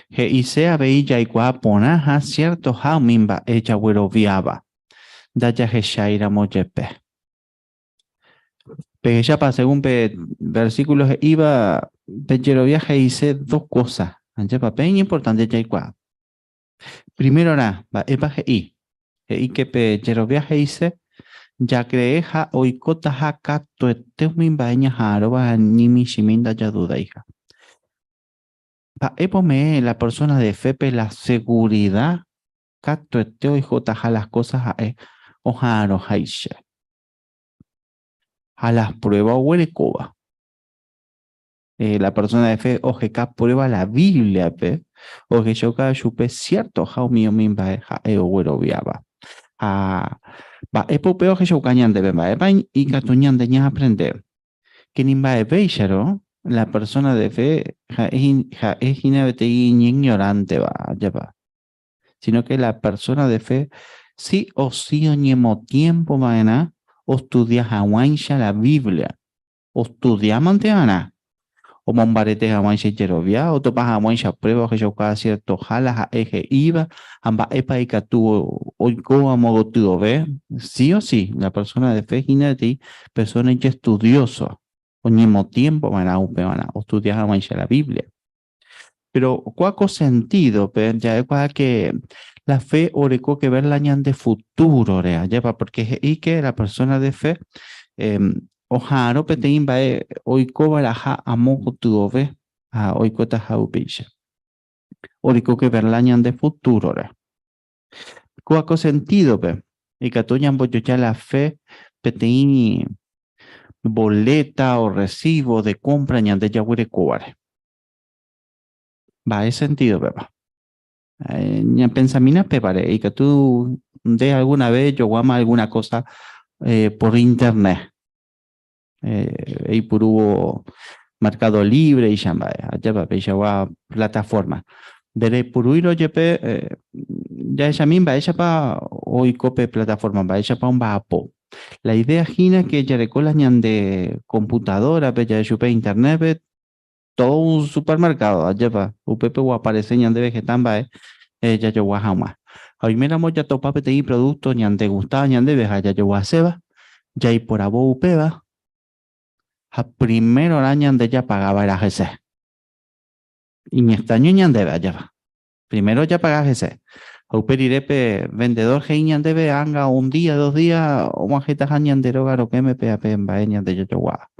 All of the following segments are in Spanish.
He isea veilla igual ponaja cierto jaumimba ella viaba. Daya he shaira moyepe. Pero ya para según versículos iba, pero viaje hice dos cosas. Ya para bien importante ya igual. Primero era, va, epa i que pero viaje hice, ya creeja oikota haka to min baña haroba ni mi shiminda ya duda hija. Pa epome la persona de Fepe la seguridad cato eteo y jotaja las cosas o jaro haishe. A las pruebas huele coba. La persona de fe ojeca prueba la Biblia, pe, o que yo cada chupe cierto, jao mío min ba ja güero viaba. Ba epopeo que yo cañan de bemba, y catuñan de ña aprender. Que nimba e beisharo, la persona de fe ja es inabete y ignorante va, ya va. Sino que la persona de fe sí o sí o ñemo tiempo maena o estudia jawansha la Biblia, o estudia manteana o mombarete hawan se jerovia o topa hawan se prueba que yo cada cierto jala a eje iba amba epa y catu oiko a modo tu ve sí o sí la persona de fe gina de persona que estudioso o mismo tiempo van a upeana o estudiar hawan se la Biblia pero cuaco sentido pe ya es que la fe oreco que ver la ñan de futuro rea lleva porque y que la persona de fe ojaro petein bae oiko baraja amo tuove a oiko taja upisha. Oriko que verlañan de futuro re. Cuaco sentido pe. Y catoñan ya la fe petein boleta o recibo de compra ñan de yaguire coare. Va, ese sentido pepa. Ñan pensamina pepare. Y que tú de alguna vez yo guama alguna cosa por internet. Y por hubo Mercado Libre y Shamba, allá va, ya plataforma. Dere puruiro yepe, ya ella misma, ella pa hoy cope plataforma, va, ella pa un vapo. La idea gina que ya recola ñan de computadora, pe ya chupe internet, pe, todo un supermercado, allá va, upepe o aparece ñan de vegetal, va, ya yo guajama. Hoy mira ya topa pe te producto ñan de gustaba ñan de veja, ya yo guaseba, ya y por abo upeba, a primero año de ya pagaba el AGC. Y mi estaño ñan debe allá va. Primero ya pagas ese. O pedirepe vendedor que ñan debe anga un día, 2 días, o majeta ñan de rogar o que me PAP en baeñan de yoyowa.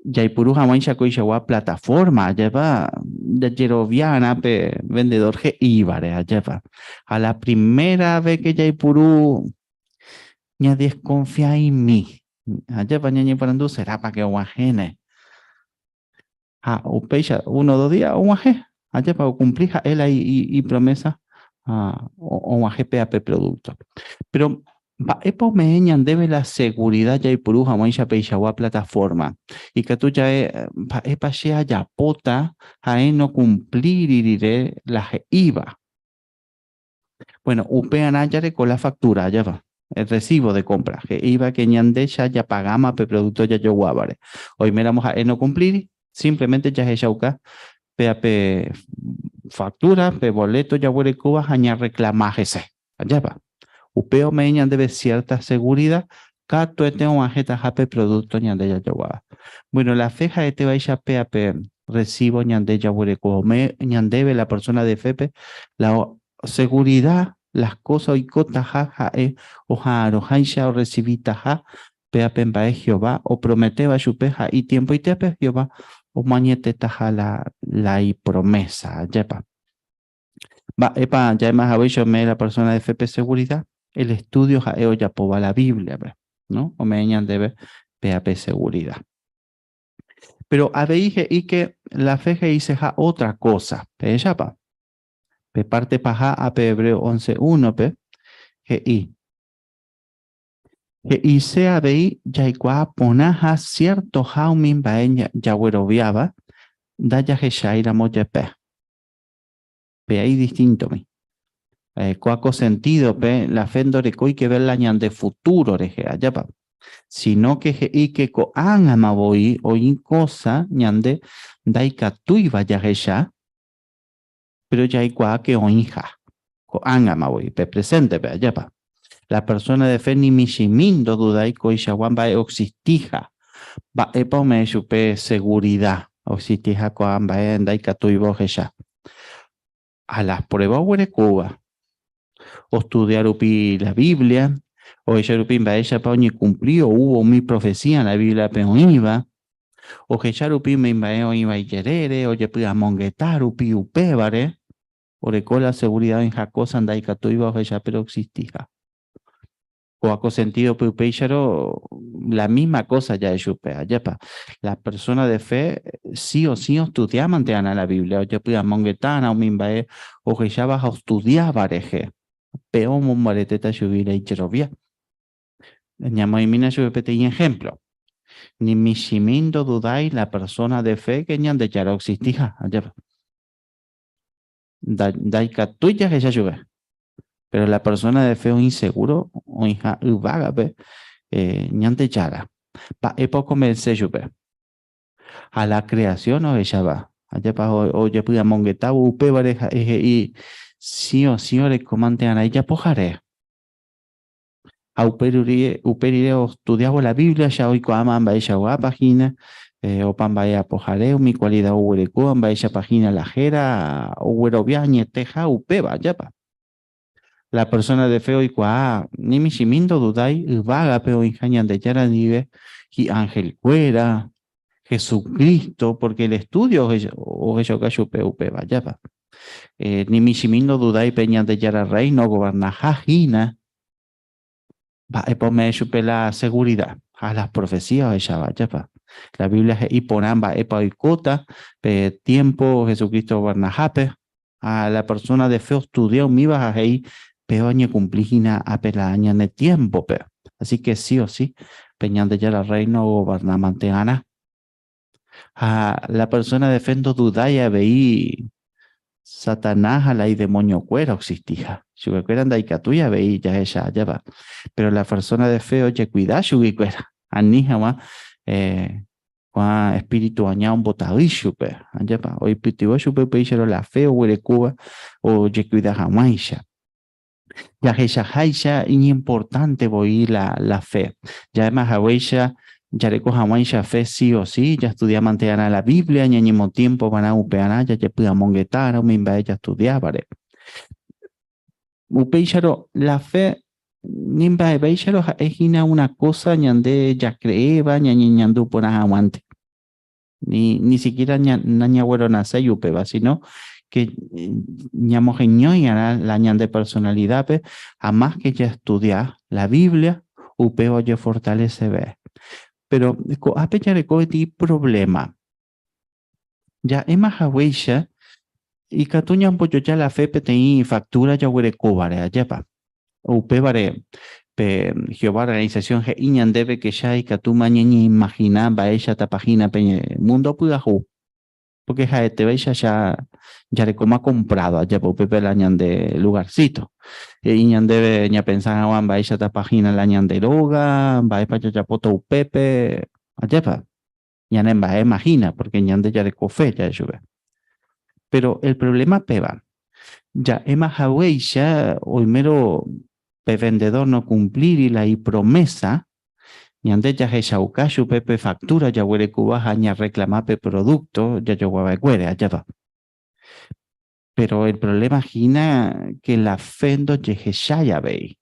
Ya y puru jamón chaco y plataforma, allá va. De yeroviana pe vendedor que ibare allá va. A la primera vez que ya y puru ña desconfía en mí. Allá va ña parando será para que guajene. O pecha 1 o 2 días, o aje, allá para cumplir él ahí y promesa o aje PAP producto. Pero epo me debe la seguridad ya y puruja moisha peichagua plataforma y que tú ya epa ya pota a no cumplir y diré la IVA. Bueno, upean ya con la factura, ya va. El recibo de compra, que iba que ñande ya pagama pe producto ya yo guavare. Hoy miramos a no cumplir, simplemente ya es yauca, PAP factura, pe boleto ya huele Cuba, aña reclamájese. Allá va. Upeo me ñan debe cierta seguridad, cato este un ajeta jape producto ñande ya yo guava. Bueno, la feja este va a PAP recibo ñande ya huele Cuba. Me ñandebe la persona de FEPE, la seguridad las cosas y cota jaja o jaro jaisha o recibita ja peapen bae Jehová o prometeba chupeja y tiempo y tepe Jehová o mañete taja la y promesa yepa va epa ya más aviso me la persona de FP seguridad el estudio ja ya poba la Biblia no o me debe PAP seguridad pero a dije y que la fe dice ja otra cosa pe pa pe parte paja a pe Hebreo 11:1 pe que isea bei yaikwa ponaja cierto jaumin baeña yaweroviaba da ya shaira moyepe pe ahí distinto mi cuaco sentido pe la fendore coi que ver la ñan de futuro reje allá pa sino que y que ko an amaboi o in cosa ñande daika tuiba ya pero ya hay cua que o hija, o angama voy, presente, pe, allá pa. La persona de fe ni mishimindo dudai ko ishawan ba oxistija, ba epa me chupe seguridad, oxistija ko amba endai katui bojecha. A las pruebas huere Cuba, o estudiar upi la Biblia, o ella upi ba ella pa ni cumplió, hubo mi profecía en la Biblia pe iba, o que charupi me iba iba y querere, o ye pida mongetar upi upebare, o la seguridad en jacosa andai katui bojecha pero existija. Coaco sentido pupéixaro, la misma cosa ya es chupea, ya pa. La persona de fe sí o sí estudia manteana la Biblia, o ya pida mongetana o mimbae, o que ya vas a estudiar bareje, pero mon bareteta chubira y cherovia. Ñamo y mina chupete y ejemplo. Ni mishimindo dudai la persona de fe que ñan de charo existija, ya pa. Dai tuya que ya chube. Pero la persona de fe o inseguro, o hija vaga, ñan de chara. Pa época me se chube. A la creación o ella va. Allá para oye puya mongueta upe vareja y sí o sí ore comante ana ella pojare. A uperire o estudiaba la Biblia ya hoy coaman va ella va página o pan vaya pojare mi cualidad ure coan va ella página la jera o uro viañe teja upe va ya pa. La persona de feo y cua ni mi shimindo dudai vaga peo injañan de yara nive y ángel cuera Jesucristo, porque el estudio o ello que PUP vaya pa. Ni mishimindo dudai peña de yara rey no goberna jajina, va a poner la seguridad a las profecías ella vaya pa. La Biblia es iponamba epa icota, pe tiempo Jesucristo goberna jape, a la persona de fe estudió mi baja ahí, peoña cumplígina a pelaña de tiempo pe. Así que sí o sí, peña de yara rey no goberna manteana. A la persona de fendo dudaya veí Satanás a la y demonio cuera existía. Si cuera anda y catuya veí ya ella ya va. Pero la persona de fe oye cuida shugi cuera. Anija ma espíritu aña un botadillo pe. Allá pa. Hoy pitivo shupe pe la fe o huele cuba o ye cuida jamaisha. Ya ella haisha importante voy la fe. Ya además haisha ya recoja ya fe sí o sí, ya estudia manteana la Biblia, ni mismo tiempo van a upeana, ya pueda monguetar, o mimba ella estudiar, vale. Upeicharo, la fe, nimba ebeicharo es una cosa ñande ya creeba, ñandu por aguante. Ni siquiera ñaña güero nace y upeba, sino que ñamo y la ñan de personalidad, a más que ya estudia la Biblia, upeo ya fortalece ve. Pero a pesar de que problema, ya es más ahueya y catuña un pollo ya la fe peti factura ya huele cobare ya pa. Upe vare pe Jehová organización que iñan debe que ya y catuma ni imagina va ella ta página pe mundo puda ju. Porque ja te veis ya le coma comprado allá por pepe la ñan de lugarcito. Iñan debe ña pensar a va ella ta página la ñan de loga, va pa ya poto pepe allá pa. Ya no imagina, porque ñande ya de cofé ya llueve. Pero el problema peba, ya ema Huawei ya hoy mero pe vendedor no cumplir y la y promesa, ñande ya he shaucashu pepe factura ya huele cubaja ña reclamar pe producto, ya yo guaba cuere, allá va. Pero el problema gina que la fendo ye ya vei.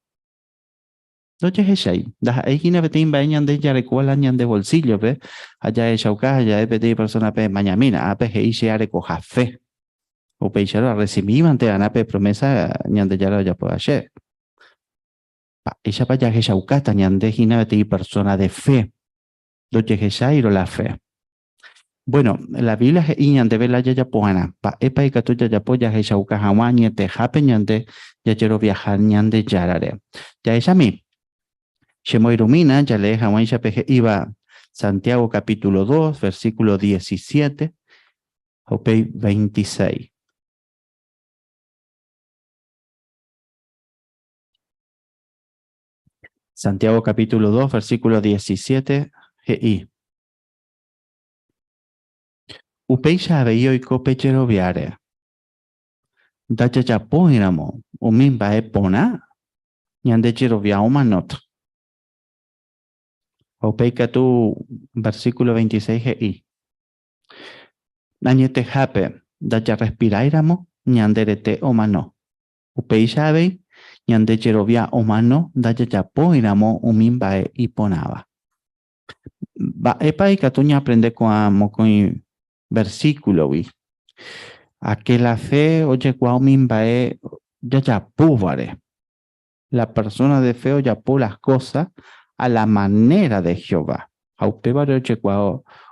No che shai. Da hay gina betin bañan de ya recuala ñan de bolsillo, ve. Allá he shauca, ya he pedido persona pe mañamina, ape he ya recoja fe. O peixero a recibir ante anape promesa ñande ya ya puede hacer. Ella para ya que shaucata ñande gina beti persona de fe. Lo que shairo la fe. Bueno, la Biblia es ñande vela ya poana. Pa epa y catuya ya poya que shauca jamani te jape ñande ya quiero viajar ñande yarare. Ya ella mi. Shemo ilumina, ya le jamán ya peje iba Santiago capítulo 2, versículo 17, o 26. Santiago capítulo 2, versículo 17, GI. Upeixa veio y copechero viare. dacha chapo iramo, umimba epona, ñande chirovia umanot. Opeika tu versículo 26 i. Nañete jape, dacha respirairamo, ñanderete omano. Upei sabe, ñande chirovia omano, dacha chapo iramo, umimba iponaba. Va epa y catuña aprende con versículo, vi. A que la fe, oye, mimba ya ya púvare. La persona de fe ya por las cosas a la manera de Jehová. Aupevare oye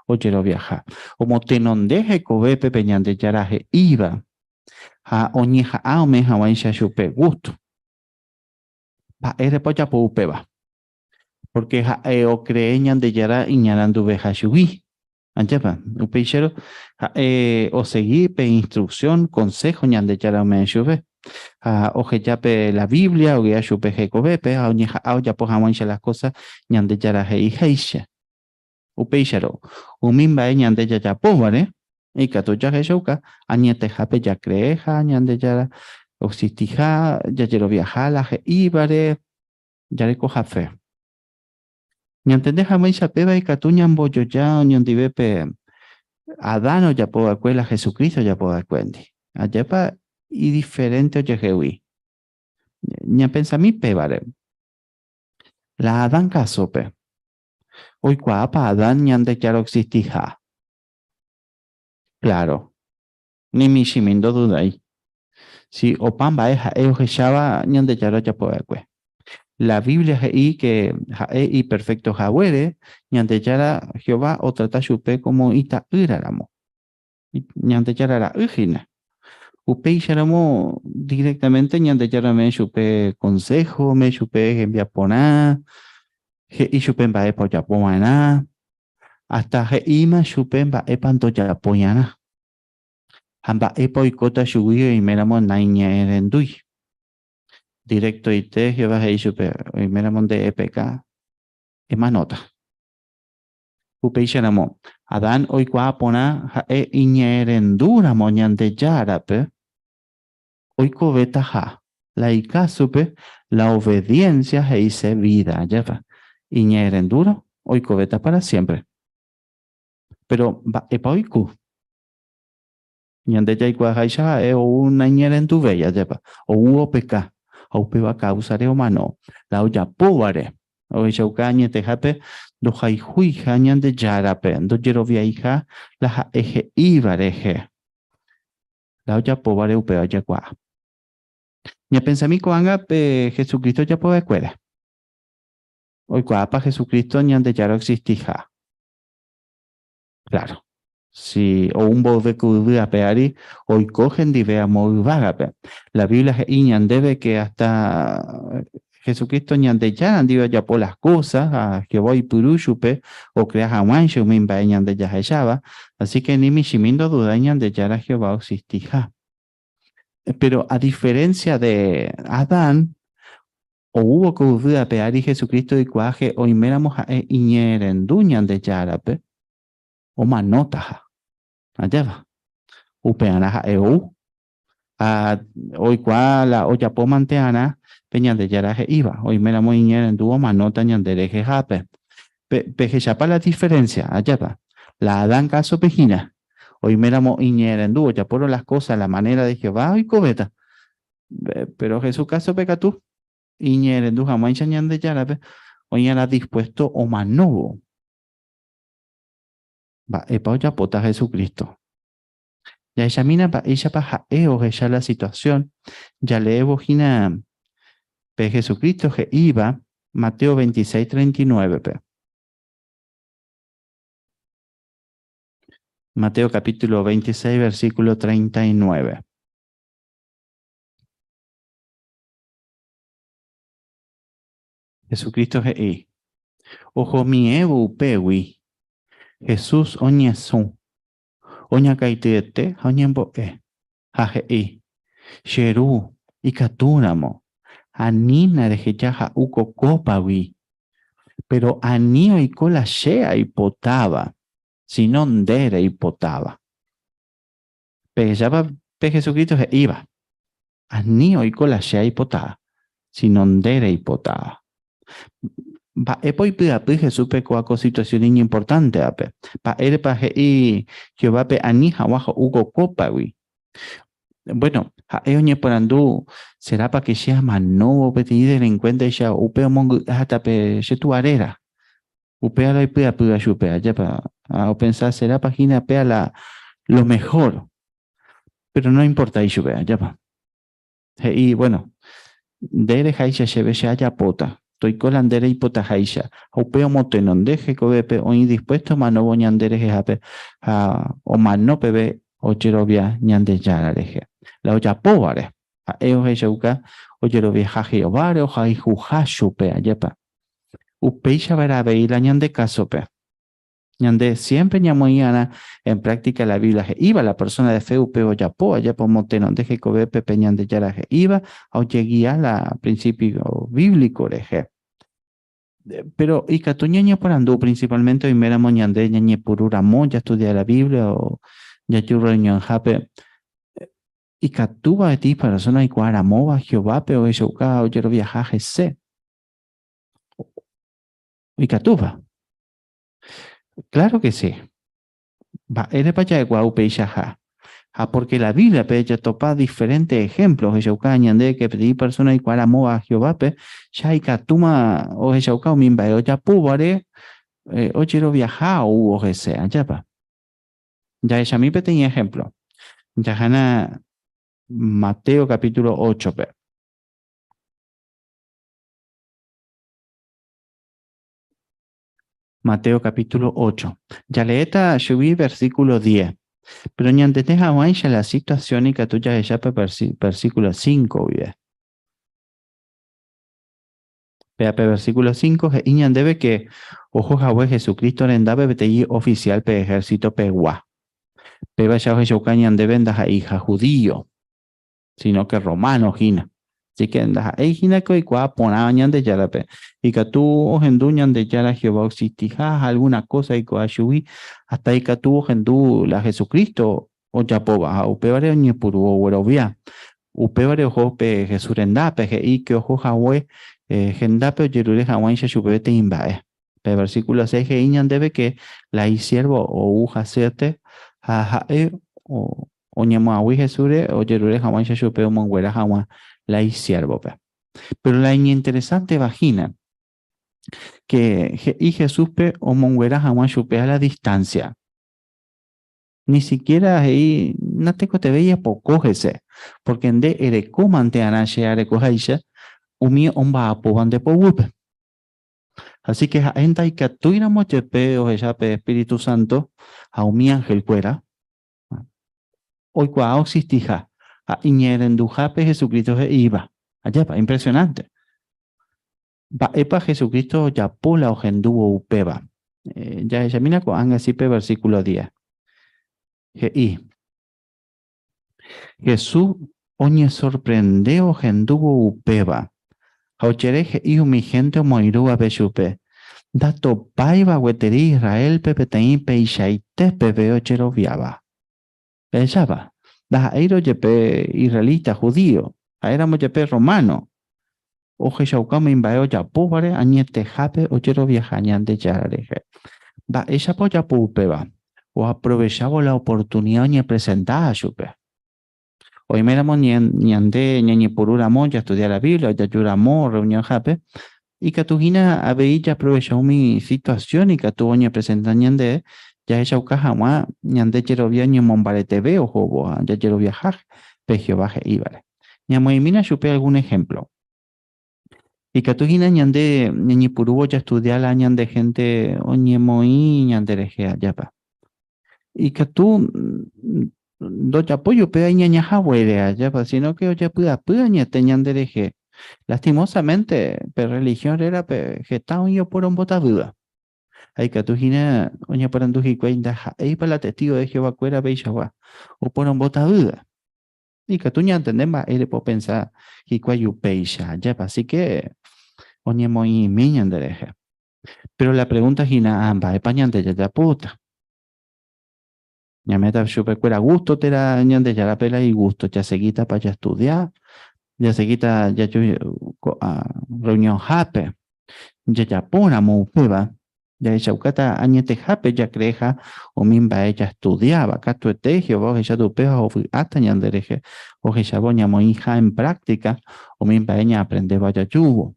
oye lo viaja. Como te non deje cobe pepeñan de yaraje iba. A oñeja a omeja waisha chupe gusto. Pa ere pocha po upeba. Porque o creeñan de yara iñarandu beja shubi. Anjapa, upeixero o seguir pe instrucción, consejo ñan de yara me shube. Oje yape la Biblia, o ya shupe jecobepe, a ya po hawancha las cosas ñan de yara hei heisha. Upeixero, umimba ñan de yara povare, y kato ya heshouka, añete jape ya creeja, ñan de yara, o sitija, ya yero viajala, je ibare, ya le coja fe. Ñan te deja maisha peba y katuñan boyo ya, ñan dibepe, Adán ya puedo acuela, Jesucristo ya puedo acuendi. Allá pa y diferente oye jehui. Ña pensa mi pebare. La Adán casope. Hoy cuapa Adán ñan de claro existija. Claro. Ni mi shimindo dudai. Si opamba eja eojeshaba ñan de claro ya puedo acue. La Biblia jei que jae y perfecto jawere ñan de yara Jehová o trata chupe como ita iraramo. Ñan de yara la ujina. Upei sharamo directamente ñande yara me chupe consejo, me chupe enviapona, y chupe mbae poyapoana, hasta he ima chupe mbae pantoyapoyana. Hamba epo y cota shuguio y meramo naiña erendui. Directo y te Jehová he chupe y meramo de EPK, emanota. Upei sharamo, Adán hoy cuapona e iña erendura moñante yarape. Oiko betaja, la ikasupe, la obediencia se hice vida, ya va. Iñeren duro, oiko beta para siempre. Pero va epa oiku. Ñande ya ikuajaisha o una iñeren tu bella, ya va. O hubo peca, o peba causare humano, la olla povare. O ishaucañe tejape, do jaihui jañan de yarape, do yerovia hija, la eje ibareje. La olla povare upea ya gua. Mi pensamiento anga Jesucristo ya puede escuela. Hoy para Jesucristo ni ande ya no existija. Claro. Si o un bode que a peari, hoy cogen di vea muy vaga. La Biblia debe que hasta Jesucristo ni ande ya andiva ya por las cosas, a que voy purushupe, o creas a mancho, me imbañan de ya hallaba. Así que ni mi shimindo dudañan de ya la Jehová existija. Pero a diferencia de Adán, o hubo que uvuda peari Jesucristo y cuaje o iméramos a iñeren duñan de yarape o manota allá va upeana a eu a hoy cuala o ya manteana peñan de yaraje iba o iméramos iñeren duo manota ñan de deje jape peje chapa la diferencia allá va la dan caso pejina o iméramos iñeren duo ya por las cosas la manera de Jehová y cobeta pero Jesús caso peca tú iñeren du jamás ñan de yarape hoy era dispuesto o manobo. Va, epa ya pota Jesucristo. Ya ella mina pa ella pa eo ya la situación. Ya le bojina pe Jesucristo que iba Mateo 26:39 pe. Mateo capítulo 26 versículo 39. Jesucristo que i. Ojo mi evo pewi. Jesús oñesu. Oña kaitete oñembo Haje i. Sheru y katunamo. Anina de jaja uko copawi. Pero anio y cola shea y potaba. Si non dere y potaba. Pe ya va pe Jesucristo que iba. Ani oiko la shea hipotá, sinondere hipotá. Va epoi pyapy Jesús pe coaco situación importante ape. Pa pa y Jehová pe ani abajo Hugo copa, güey. Bueno, oñe porandú, será para que sea manobo petí delincuente ya upeo mongu hasta pe se tu arera. Upea la ipea puga chupea, ya para o pensar será página pea lo mejor, pero no importa y chupea, ya pa. Y bueno, dere haisha cheve se haya pota. Toy colandere y pota haisha. Upeo motenon deje cobepe o indispuesto manobo ñandere jejape o manope be o cherovia ñande yarareje. La olla povare. A eo heishauka o cherovia jaji ovare o jai juja chupea, ya pa. Upeisha vera veila ñande casope. Ñande siempre ñamoyana en práctica la Biblia iba la persona de fe upeo yapo allá por monteno de Jecobe pepe ñande yaraje iba o lleguía la principio bíblico reje. Pero y catuñeño por andú principalmente hoy mera moñande ñañe purura mo ya estudia la Biblia o ya churro ñan jape y catuba de ti persona y cuara mova Jehová pero eso o yo viajaje se y catuba claro que sí va eres para allá de guau porque la Biblia ya topa diferentes ejemplos. Ejaucañan de que pedí persona y cual amó a Jehová, ya hay catuma o ejaucao mimba, o ya púbare, o quiero viajar o que sea, ya pa. Ya ella mi tenía ejemplo. Ya gana Mateo capítulo 8, pe. Mateo capítulo 8. Ya leeta, yo vi versículo 10. Pero ni antes de ya la situación y que tú ya ella versículo 5, vive. PAP versículo 5, Iñan debe que ojo Jahwe Jesucristo rendabe BTI oficial pe ejército pegua. Peba ya Jesucañan deben da hija judío, sino que romano gina. Así que da gina que igual ponañan de yarape. Y que tú ojenduñan de yara Jehová oxitija alguna cosa y coashui hasta y que tú ojendu la Jesucristo o ya poba. Upebare ni puru o huerovia. Upebare ojo pe Jesurendape y que ojo Jahwe gendape yerure hawan shashubete imbae. Pe versículo 6 que iñan debe que la y siervo o uja sete jajae o ñamawi jesure o yerure hawan shashupe o monguera hawan la y siervo pe. Pero la interesante vagina que y Jesús pe o monguera hawan shupe a la distancia. Ni siquiera ahí no te veía pocógese, porque en de erecomante anache arecojaisha umi omba apoban de powupe. Así que en taika tuiramos chepe o pe Espíritu Santo a umi ángel cuera. Hoy cuau existija a iñerendujape Jesucristo je iba. Allá va, impresionante. Va epa Jesucristo ya pola o genduo upeba. Ya ella mina con anga sipe versículo 10. Y Jesús oñe sorprendeo genduo upeba. Hauchereje y mi gente moirúa bechupe. Dato paiva hueteri Israel pepetein peishaite pebeo cheroviaba. Pensaba, da airo yepe israelita judío, aéramos yepe romano. Oje shaukame imbaeo ya pobare añete jape o cheroviajañan de yarareje. Va ella polla pupeba. O aprovechaba la oportunidad ni presentada chupe. Hoy miramos ni ande ni pururamo ya estudiar la Biblia, ya yuramo reunión jape. Y que tu gina ya aprovechó mi situación y que tu oña presentan de ya ella ucaja ma ñande quiero ni mombare TV o jobo ya quiero viajar pegio baje íbare ñamo mina chupe algún ejemplo y que tu gina ñande ñi purubo ya estudiar la ñande gente oñe moi ñande regea ya pa y que tú do ya apoyo pe ñaña jawere ya pa sino que oye puda ña te ñande reje. Lastimosamente, per religión era gestado yo por un botadura. Hay que tu gina, oña para tu cuenta, ahí para la testigo de Jehová cuera beishawa, o por un botadura. Y que tú ya entendemos, él puede pensar, que cuayu beisha, ya, así que, oña muy miñan de deje. Pero la pregunta gina, amba, epañante ya puta. Ya meta super cuera gusto, te la ñan de ya la pela y gusto, ya seguita para ya estudiar, ya se quita, ya yo, reunión hape, ya ya pona mo peba, ya ella ukata añete hape ya creja, o mimba ella estudiaba, acá tu etegio, vos ella tu peba, o hasta ñandereje, o ella boña mo hija en práctica, o mimba ella aprende vaya yugo.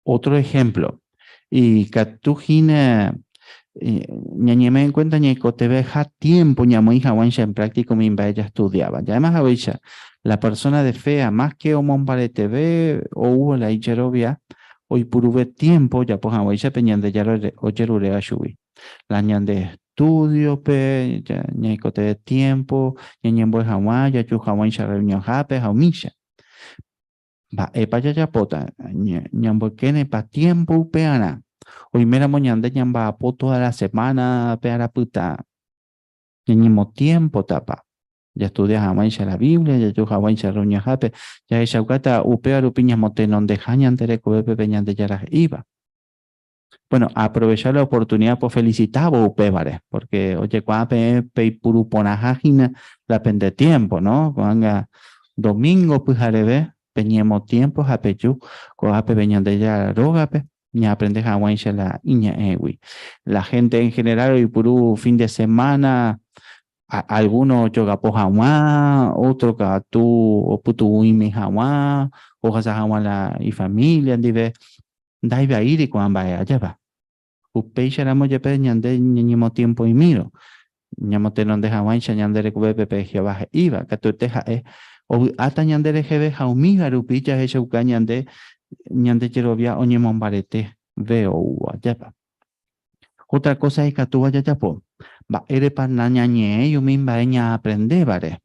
Otro ejemplo, y katujina, ñañeme en cuenta ñeco te deja tiempo ñamo hija guancha en práctico mimba ella estudiaba. Ya además a la persona de fea más que o mombare TV o hubo la icherovia hoy puruve tiempo ya pues a peñan de ya o yerure a shubi. La ñan de estudio pe ya ñeco te de tiempo ñen bue hawa ya chu hawa reunión jape haumisha. Va epa ya ya pota ñan bue kene pa tiempo peana. Hoy mera moñande ñamba po toda la semana peara puta ñeñimo tiempo tapa. Ya estudias a la Biblia, ya yo hawaincha reunión jape, ya esa ukata upea rupiñas motenon de jañan tere cobepe peñan de yaras iba. Bueno, aprovechar la oportunidad por felicitar a upevare, porque oye, cuape pe puru ponajajina la pende tiempo, ¿no? Cuando domingo pues arebe, peñemos tiempo japechu, coape peñan de ya rogape, ni aprende hawaincha la iña ewi. La gente en general y puru fin de semana algunos yoga po hawa, otro ka tu o putu imi hawa, o hasa hawa la y familia, dive, dai va ir y cuan va allá va. Upeixa ramo yepe ñande ñeñimo tiempo y miro. Ñamote non deja guancha ñandere kube pepe jebaje iba, katuteja o ata ñandere jebe jaumiga rupicha hecha uka ñande cherovia oñemon barete veo allá va. Otra cosa es que tú vayas ya po. Va, eres para la ñañe, yo misma ella aprende, ¿vale?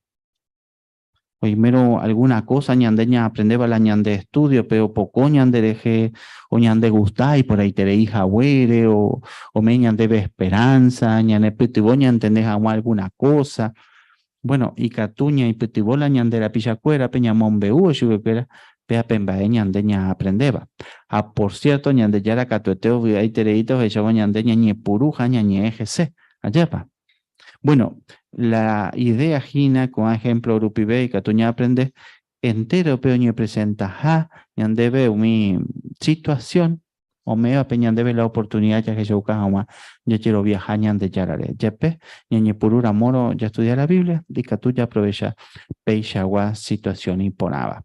Primero alguna cosa ñandeña aprende la ñande estudio, pero poco ñande deje, o ñande gusta y por ahí te hija huere, o me ñande ve esperanza, ñande petibo ñande alguna cosa. Bueno, y catuña y petibola ñande la pichacuera, peña monbeu, chubequera, pea pemba ñandeña aprendeba. Ah, por cierto, ñande ya la catueteo, ahí tereitos, echaba ñandeña ñe puruja, ñe ejese, allá pa. Bueno, la idea gina con ejemplo rupibe y catuña aprende entero peoño presenta ja ñandebe mi situación o me debe la oportunidad ya que yo buscaba ya quiero viajar ñande yarare yepe ñeñe purura moro ya estudiar la Biblia y catuya aprovecha peixagua situación imponaba.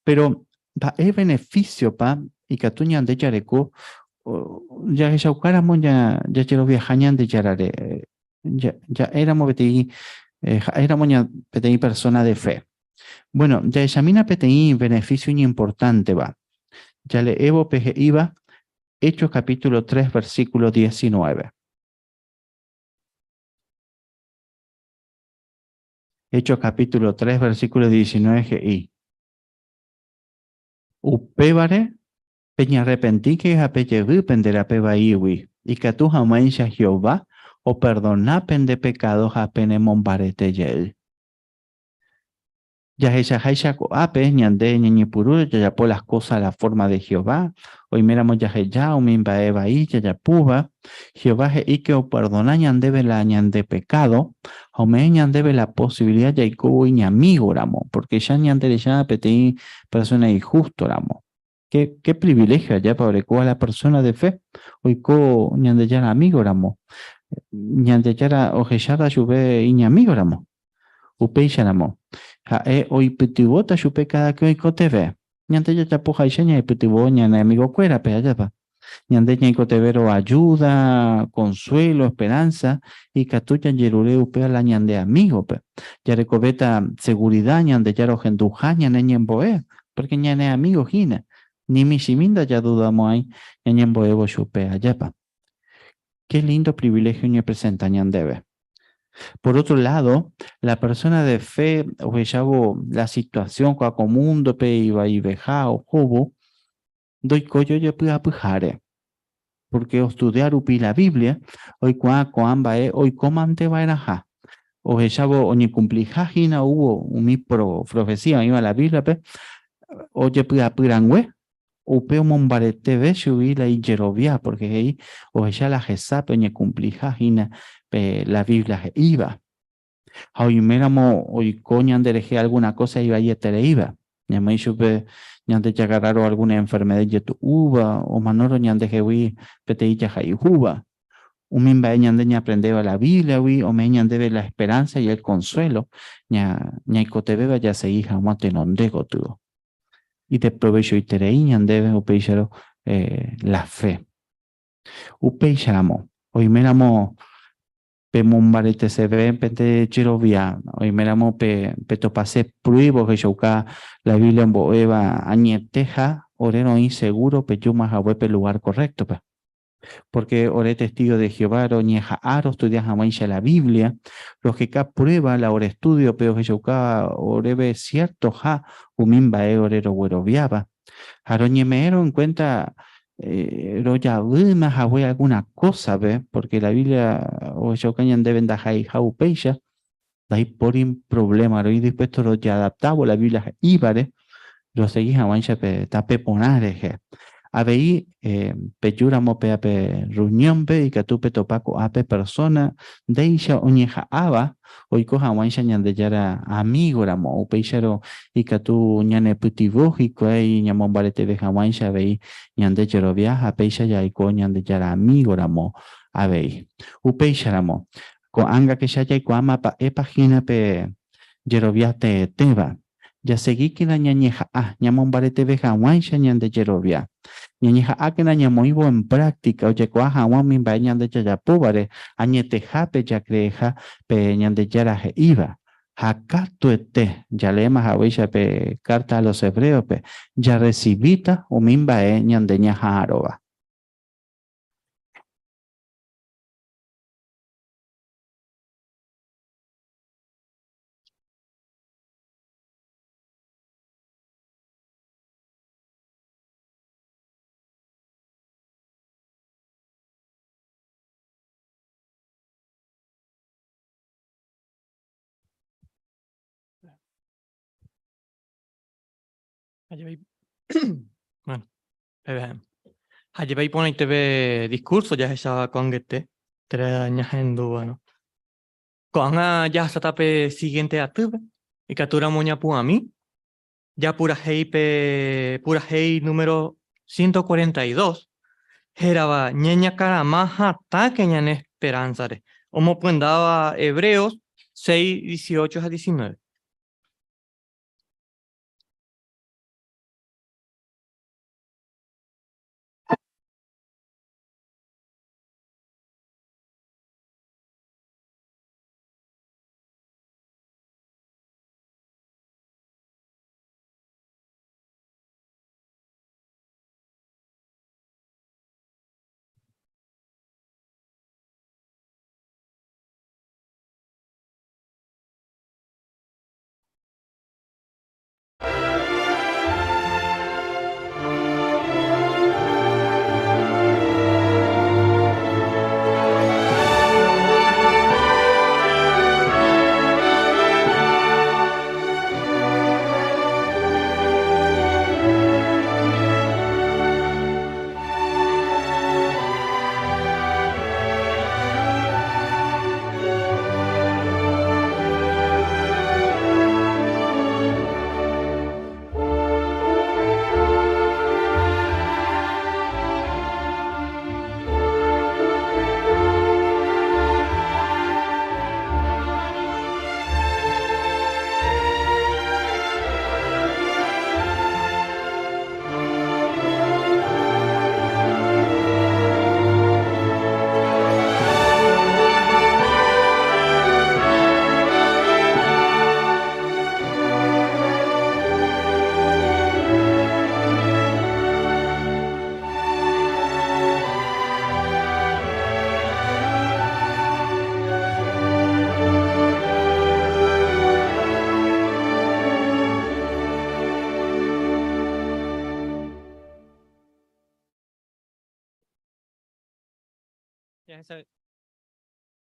Pero pa es beneficio pa y catuña de yareco ya que ya ya quiero viajar ñande yarare ya éramos PTI, éramos ya PTI persona de fe. Bueno, ya examina PTI beneficio importante va. Ya le Evo PG IVA, Hechos capítulo 3, versículo 19. Hechos capítulo 3, versículo 19 GI. Upébare, peña arrepentí que apelleví pendera peba iwi, y que tu jamás Jehová, o perdona pende pecados a penemon barete yel. Ya ella haisha ape ñande ñeñi puru ya ya po las cosas a la forma de Jehová. Hoy miramos ya ya o mimba eva y ya ya puba. Jehová he y que o perdona ñandebe la ñande pecado. O me ñandebe la posibilidad ya y cubo y amigo ramo. Porque ya ñande ya peti persona injusto ramo. Qué privilegio ya para la persona de fe. Hoy co ñande ya amigo ramo. Ñande ya o ya lluvia y amigo ramo. Upeixa ramo. Hae oi pitibota chupe cada que hoy coteve. Ñante ya chapuja y seña y pitibo ñana amigo cuera pe allá va. Ñande ña cotevero ayuda, consuelo, esperanza y catucha yerure upea la ñande amigo pe. Ya recobeta seguridad ñande ya rojenduja ñane ñemboe. Porque ñane amigo gina. Ni mi siminda ya dudamos ahí. Ñemboe bo chupe allá pa. Qué lindo privilegio ñe presenta ñandebe. Por otro lado, la persona de fe, o la situación común do pe iba y veja o jugo, doy coyo yo pueda pujare. Porque estudiar upi la Biblia, hoy coamba hoy comante va a o o ni cumplí jajina hubo mi profecía, iba la Biblia, pe, oye pueda pirangüe, upeo mombarete ve subir la yerovia, porque ahí, o la jesape, ni cumplí jajina, la Biblia iba. Hoy miramos, hoy coñan de alguna cosa iba y te le iba. Ya me hizo ñande ya agarraron alguna enfermedad y tu uva, o manoro ñande que vi, pete ya hay uva. Un mimba ñande ña aprendeba la Biblia, o me ñande ve la esperanza y el consuelo. Ña icotebeba ya se hija, mate nondego tú. Y te provecho y te reí ñande o peixero la fe. Upeixamo. Hoy miramos pe mumbarete se ve pente chirovia hoy miramos pe topase pruibo que choca la Biblia en boeva añeteja orero inseguro pe yuma pe lugar correcto pe porque ore testigo de Jehová roñeja aro estudias a la Biblia los que acá prueba la ore estudio pero que choca orebe cierto ja umimba orero güero viaba Aroñemero en cuenta roya más hawe alguna cosa, ¿ve? Porque la Biblia o yo cañan deben da hay jaupeisha, da ahí por un problema, ro y dispuesto lo ya adaptabo la Biblia ibare, lo seguís a mancha pe tape ponareje. Abei peyuramo pe ape reunión pe y catupe topaco ape persona deisha oñeja aba oiko hawansha ñande yara amigo ramo upeisharo y catu ñane putivoji y ñamon barete de hawansha bei ñande yero viaja peisha ya iko ñande yara amigo ramo abei upeisharamo ko anga que ya iko ama pa e página pe yero viate teba ya seguí que la ñañeja ñamon barete de hawansha ñande yero viaja ñañija akena ñamoivo en práctica oye cuaja min ba ñande ya pobare añete jape ya creja pe ñande yara iba jakato ete ya lema jawisha pe carta a los hebreos pe ya recibita o min ba ñande ñaja aroba. Bueno, Hayabay pone TV discurso ya esa con este tres años en bueno. Con ya se tape siguiente a tuve y captura moña pu a mí ya pura hey número 142 Geraba ñeña cara maja ta que ñan esperanza de como pues daba Hebreos 6:18 a 19.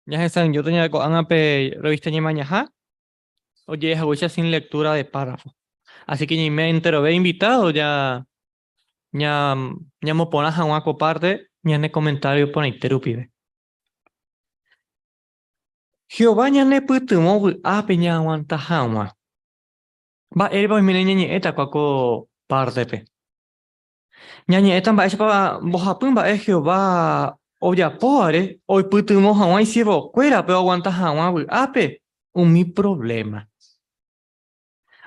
Ya saben, yo tenía con pe revista ñe mañana, oye, es sin lectura de párrafo. Así que ni me entero, ve invitado, ya me pones a una coparte, ya en el comentario pone interrupide. Jehová ñane pytymo vy'ápe ñag̃uanta hag̃ua. Mba'érepa oimíne ñañe'ẽta kuako partepe. Ñañe'ẽta mba'éichapa mbohapy mba'e Jehová ojapóvare oipytymo hag̃ua isiervokuérape oguanta hag̃ua vy'ápe umi problema.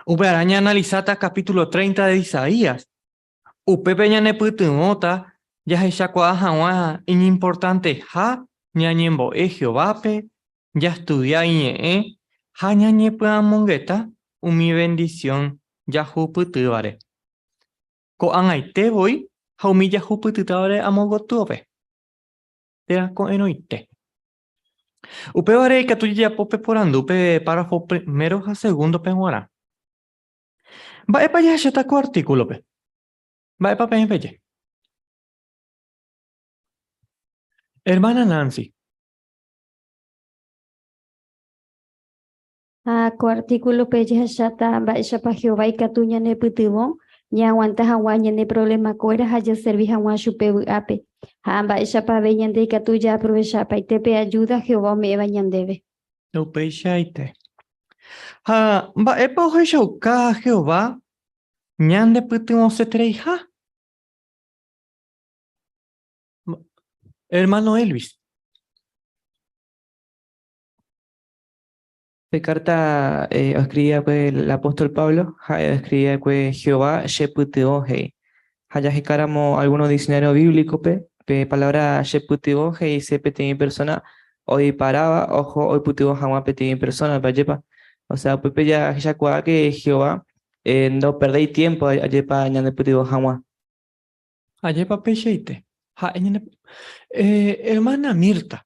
Upe araña analizata capítulo 30 de Isaías. Upépe ñanepytyvõta jahechakuaa hag̃ua iñimportanteha ñañembo'e Jehovápe, jastudia iñe'ẽ ha ñañepy'amongeta umi bendición jahupytývare. Ko'ag̃aitevoi ha umi jahupytýtavare amo gotyope. Terako'ẽroite. Upévare ikatu jejapo peporandúpe párrafo primero ha segundo pe g̃uarã. Mba'épa jahecháta ko artículope. Mba'épa peẽ. Hermana Nancy. Ko artículo pe jahecháta mba'éichapa Jehová ikatu ñanepytyvõ ñaguanta hag̃ua ñane problema kuéra ha jaservi hag̃ua chupe vy'ápe. Ha mba'éichapave ñande ikatu jaaprovechapaitépe ayuda Jehová ome'ẽva ñandéve. Upeichaite. Ha mba'épa ohechauka Jehová ñandepytyvõsetereiha. Hermano Elvis. De carta escribía pues el apóstol Pablo, escribía pues Jehová Sheputiohei. Allá jicáramos algunos diccionarios bíblicos, palabra Sheputiohei y se petí en persona, hoy paraba, ojo, hoy putio jamás petí en persona, pa. O sea, pues ya que Jehová no perdéis tiempo, ayepa ñande putio jamás. Ayepa pecheite. Hermana Mirta.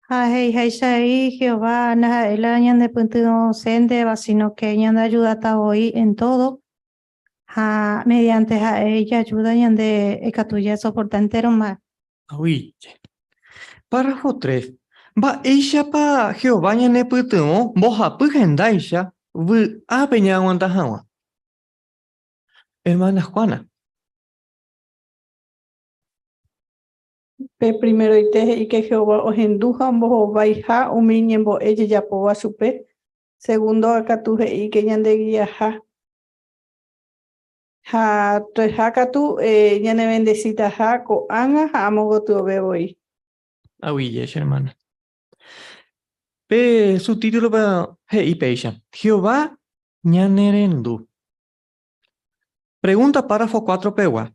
Hey, Jehová, el año de punto sende, sino que ella ayuda a hoy en todo. Mediante ella ayuda y de ecatuya soportante más. Uy. Párrafo 3. Mba'éichapa Jehová ñanepytyvõ mbohapyhendáicha vy'ápe ñag̃uanta hag̃ua. Hermana Juana. Primero y que Jehová os induja mbohovaiha umi ñembo'e jejapóva chupe. Segundo akatuje y que ñandeguiaha. Ha toehákatu ñane bendecitaha ko'ág̃a ha amo gotyovévoi. Yes, hermana. Su título para Peisha. Jehová ñanerendu. Pregunta párrafo 4 pegua.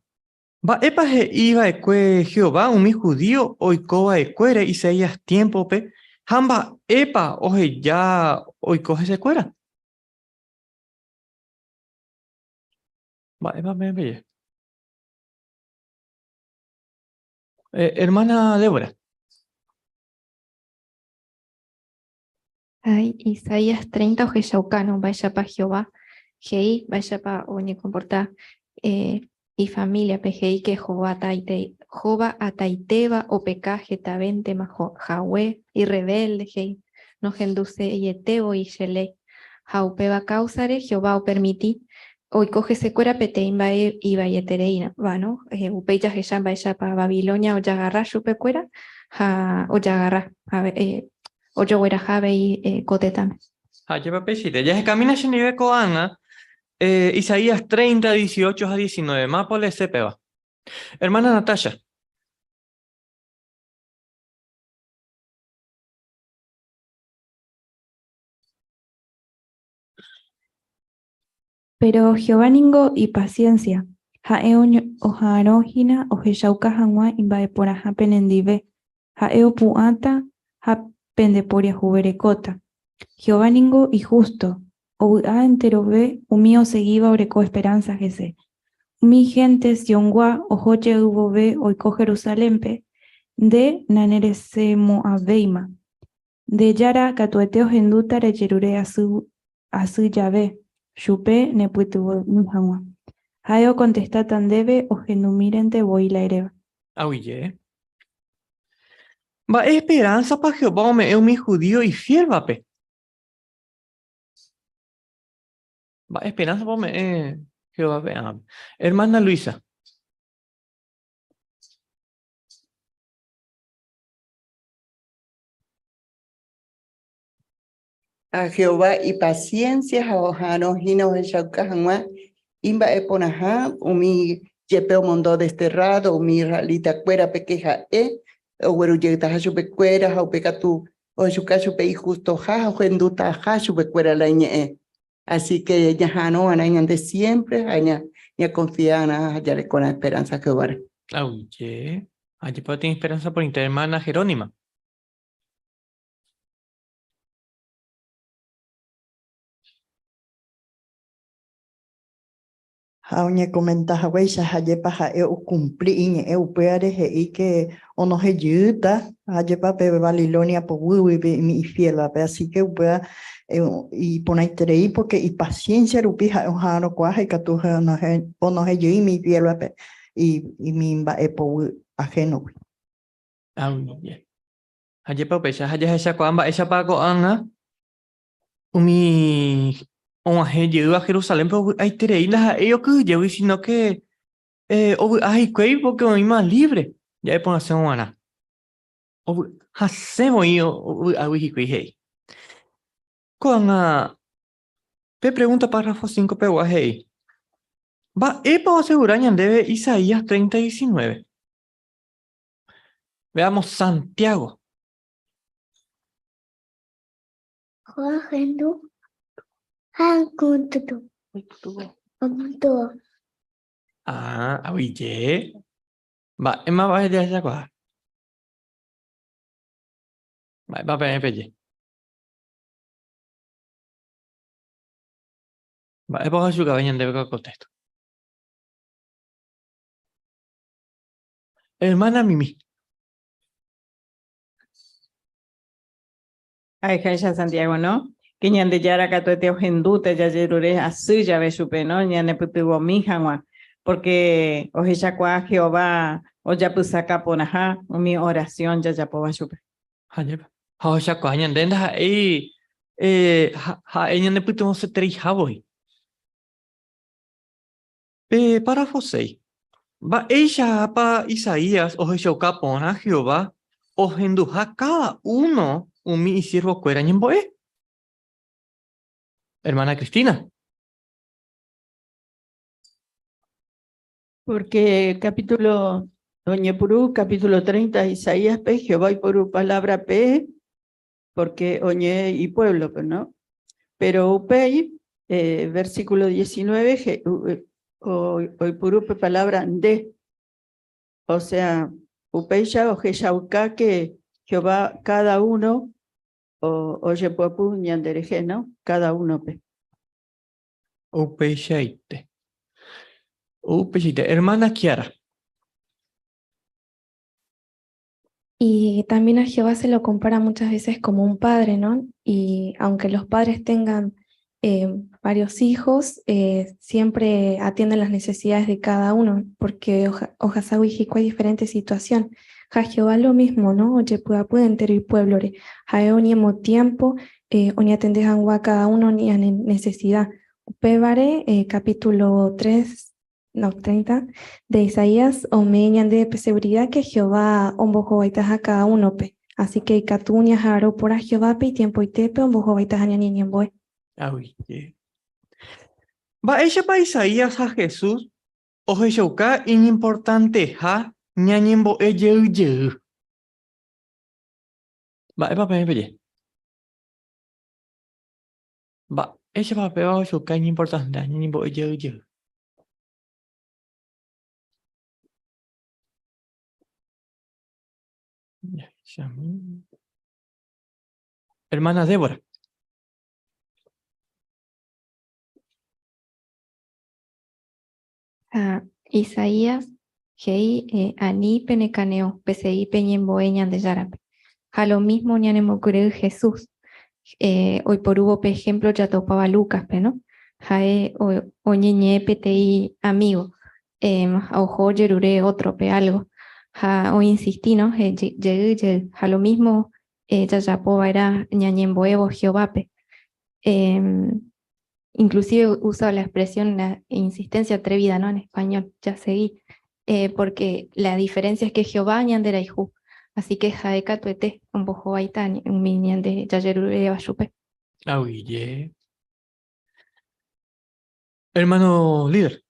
Mba'épa he'íva'ekue Jehová umi judío oikova'ekuére Isaías tiempope ha mba'épa oheja oiko hesekuéra. Mba'épa peẽ. Hermana Débora. Isaías 30 ohechaukáno mba'éichapa Jehová hei mba'éichapa oñekomporta y familia pehei que Jehová ataitéva opeka hetavéntema Jahwe y rebelde hei no henduse ieteo y shelei ha upéva cáusare Jehová o permití oikoje sekuéra peteĩ mba'e ivaietereína no upéicha hecha mba'éichapa Babilonia ojagarra chupekuéra ha ojagarra ojogueraháve kotétame. Ayepa pechite. Ya se camina ese nivel ko'ág̃a. Isaías 30, 18 a 19. Más por ese peba. Hermana Natasha. Pero Jehová ningo y paciencia. Ha'e oharóhina ohechauka hag̃ua imba'eporãha penendive. Ha'e opu'ãta ha pendeporia huverekóta. Jehová ningo y justo. Ovy'a enterove umi oseguíva oreko esperanza hese. Umi gente siongua ohojeývove oiko Jerusalémpe nde naneresemo'ãvéima. Nde jára katuete ohendúta rejerure asy jave chupe nepytyvõmi hag̃ua. Ha'e okontestáta ndéve ohendumírentevoi lairéva. Oye. Mba'e esperanza pa Jehová ome'ẽ umi judío y fielvape. Mba'e esperanza pa ome'ẽ Jehová pe'ãme. Hermana Luisa. a Jehová y paciencia, jaojano, hino, heshaukahanwa, imba eponaha, umi yepeo mondo desterrado, umi ralita cuera pequeja o güeruyeta hashupe cuera, jaupecatu, o shupe justo ja, juenduta hashupe cuera la Así que ya jano, anañan de siempre, aña, ya confiana, ya le con la esperanza que va. Oye, allí puedo tener esperanza por internet, hermana Jerónima. Hauña comenta hueisa hayepa eu cumpli iñe eu peare he que ono he yuta hayepa pe Babilonia po wiwi mi fiela pe así que upea y ponaitrei porque y paciencia rupija hano cuaje que tu ono he yu mi fiela pe y mi ba po ajeno. Oye, allí puedo pensar, allí esa cuamba, esa pago anga, umi, un aje llegó a Jerusalén, pero hay tereinas, ellos que yo sino que, hay que porque hoy más libre, ya hay por hacer una. Hacemos yo, a wiki con Pe pregunta párrafo 5 pe guajei. Va, para asegurar debe Isaías 30:19. Veamos Santiago. Oye. Va, es más baja de allá cuál. Va a pedir. Va, es para su cabaña debe contexto. Hermana Mimi. Ay, Jaisa Santiago, ¿no? Que ñande yara catuete ojenduta ya yerure asuya ve supe, ¿no? Ñane putuvo mijanwa. Porque ojecha cua Jehová o ya pusaka ponaja mi oración ya poba supe. Hayeba. Haosha cabaña denda ahí. Ella ne putuvo se trijaboi. Párrafo 6. Va ella para Isaías o Jeshocapona Jehová o genduja cada uno mi siervo cuera ñemboe. Hermana Cristina. Porque capítulo, Doña Purú, capítulo 30, Isaías P, Jehová y Purú, palabra P, porque Oñe y pueblo, pues, ¿no? Pero Upey, versículo 19, hoy Purú, palabra de, o sea, Upeyya o Jeshauka, que Jehová cada uno, o Yepuapu, ñandereje, ¿no? Cada uno, pe. Upeshaite. Hermana Kiara. Y también a Jehová se lo compara muchas veces como un padre, ¿no? Y aunque los padres tengan varios hijos, siempre atienden las necesidades de cada uno, porque Ojasawi y hay diferentes situaciones. Ja Jehová lo mismo, ¿no? Oye, puede entero y pueblo, jaeo ni emo tiempo, ni atendejan a cada uno ni a necesidad. Pebare, capítulo 3, no, 30, de Isaías, o me de seguridad que Jehová ombojo baitas a cada uno, pe. Así que catuña jaro por a Jehová pe tiempo y tepe ombojo baitas a ni en boe. Va ella para Isaías a Jesús o Jeshauka importante ja ñañembo ye. Va, es para pedir. Va, ella para pedir a Jeshauka importante ñañembo ye. Hermana Débora. Isaías, Hei, Ani Penecaneo, PCI Peñemboeñan de Yarape. A lo mismo ñanemo creo Jesús. Hoy por hubo, por ejemplo, ya topaba Lucas, ¿no? Jae o ñeñe PTI amigo. Ojo yerure otro pe algo. O insistí, ¿no? A lo mismo, ya poba era ñañemboevo Jehovape. Inclusive uso la expresión, la insistencia atrevida, ¿no? En español, ya seguí, porque la diferencia es que Jehová ñandera ijú, así que jaeka tuete, un bojo baitán, un minian de yayeru bayupe. Auille. Hermano líder.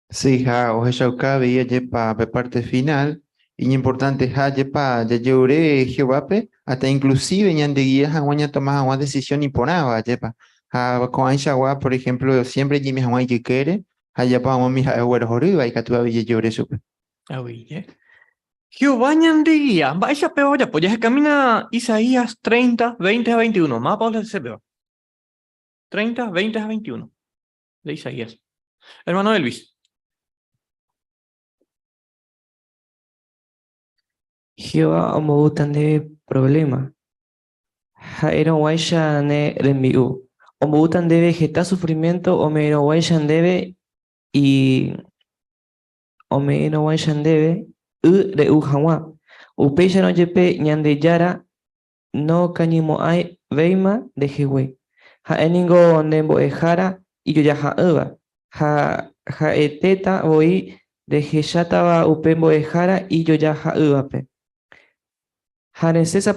Sí, ja, o Heshauka veía yepa pe parte final, y importante ja yepa ya lloré Jehová hasta inclusive ñande guía jaguaña tomaba una decisión y ponaba yepa. Ja con Aisha por ejemplo, siempre Jimmy Hawaii que quiere, ja yepa vamos mi ja güero joriba y que tu había lloré supe. Auille. Jehová ñandeguía. Va esa peor ya, pues ya se camina Isaías 30, 20 a 21. Más para se peor. 30, 20 a 21. De Isaías. Hermano Elvis. Jehová omobutan de problema. Jaero waisha ne rembiu. Omobutan de vegetar sufrimiento, omero waishan debe y omero waishan debe de ujawa. Upeya no yepe ñande yara no kanimo ai veima de jewe. Ha eningo nembo ejara y yo ya ha eva. Ha eteta voy de jeyataba upembo ejara y yo ya ha eva pe. Jarecesa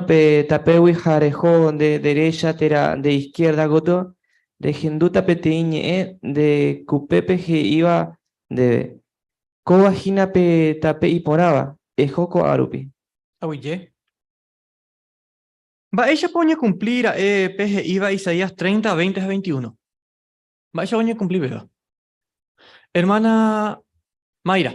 pe tapewi jarejo de derecha tera de izquierda goto de genduta peteiñe de cupepe que iba de covagina pe tape y poraba ejoko arupi. Auille. Va ella pone cumplir a PG iba Isaías 30, 20 a 21. Va ella pone cumplir, ¿verdad? Hermana Mayra.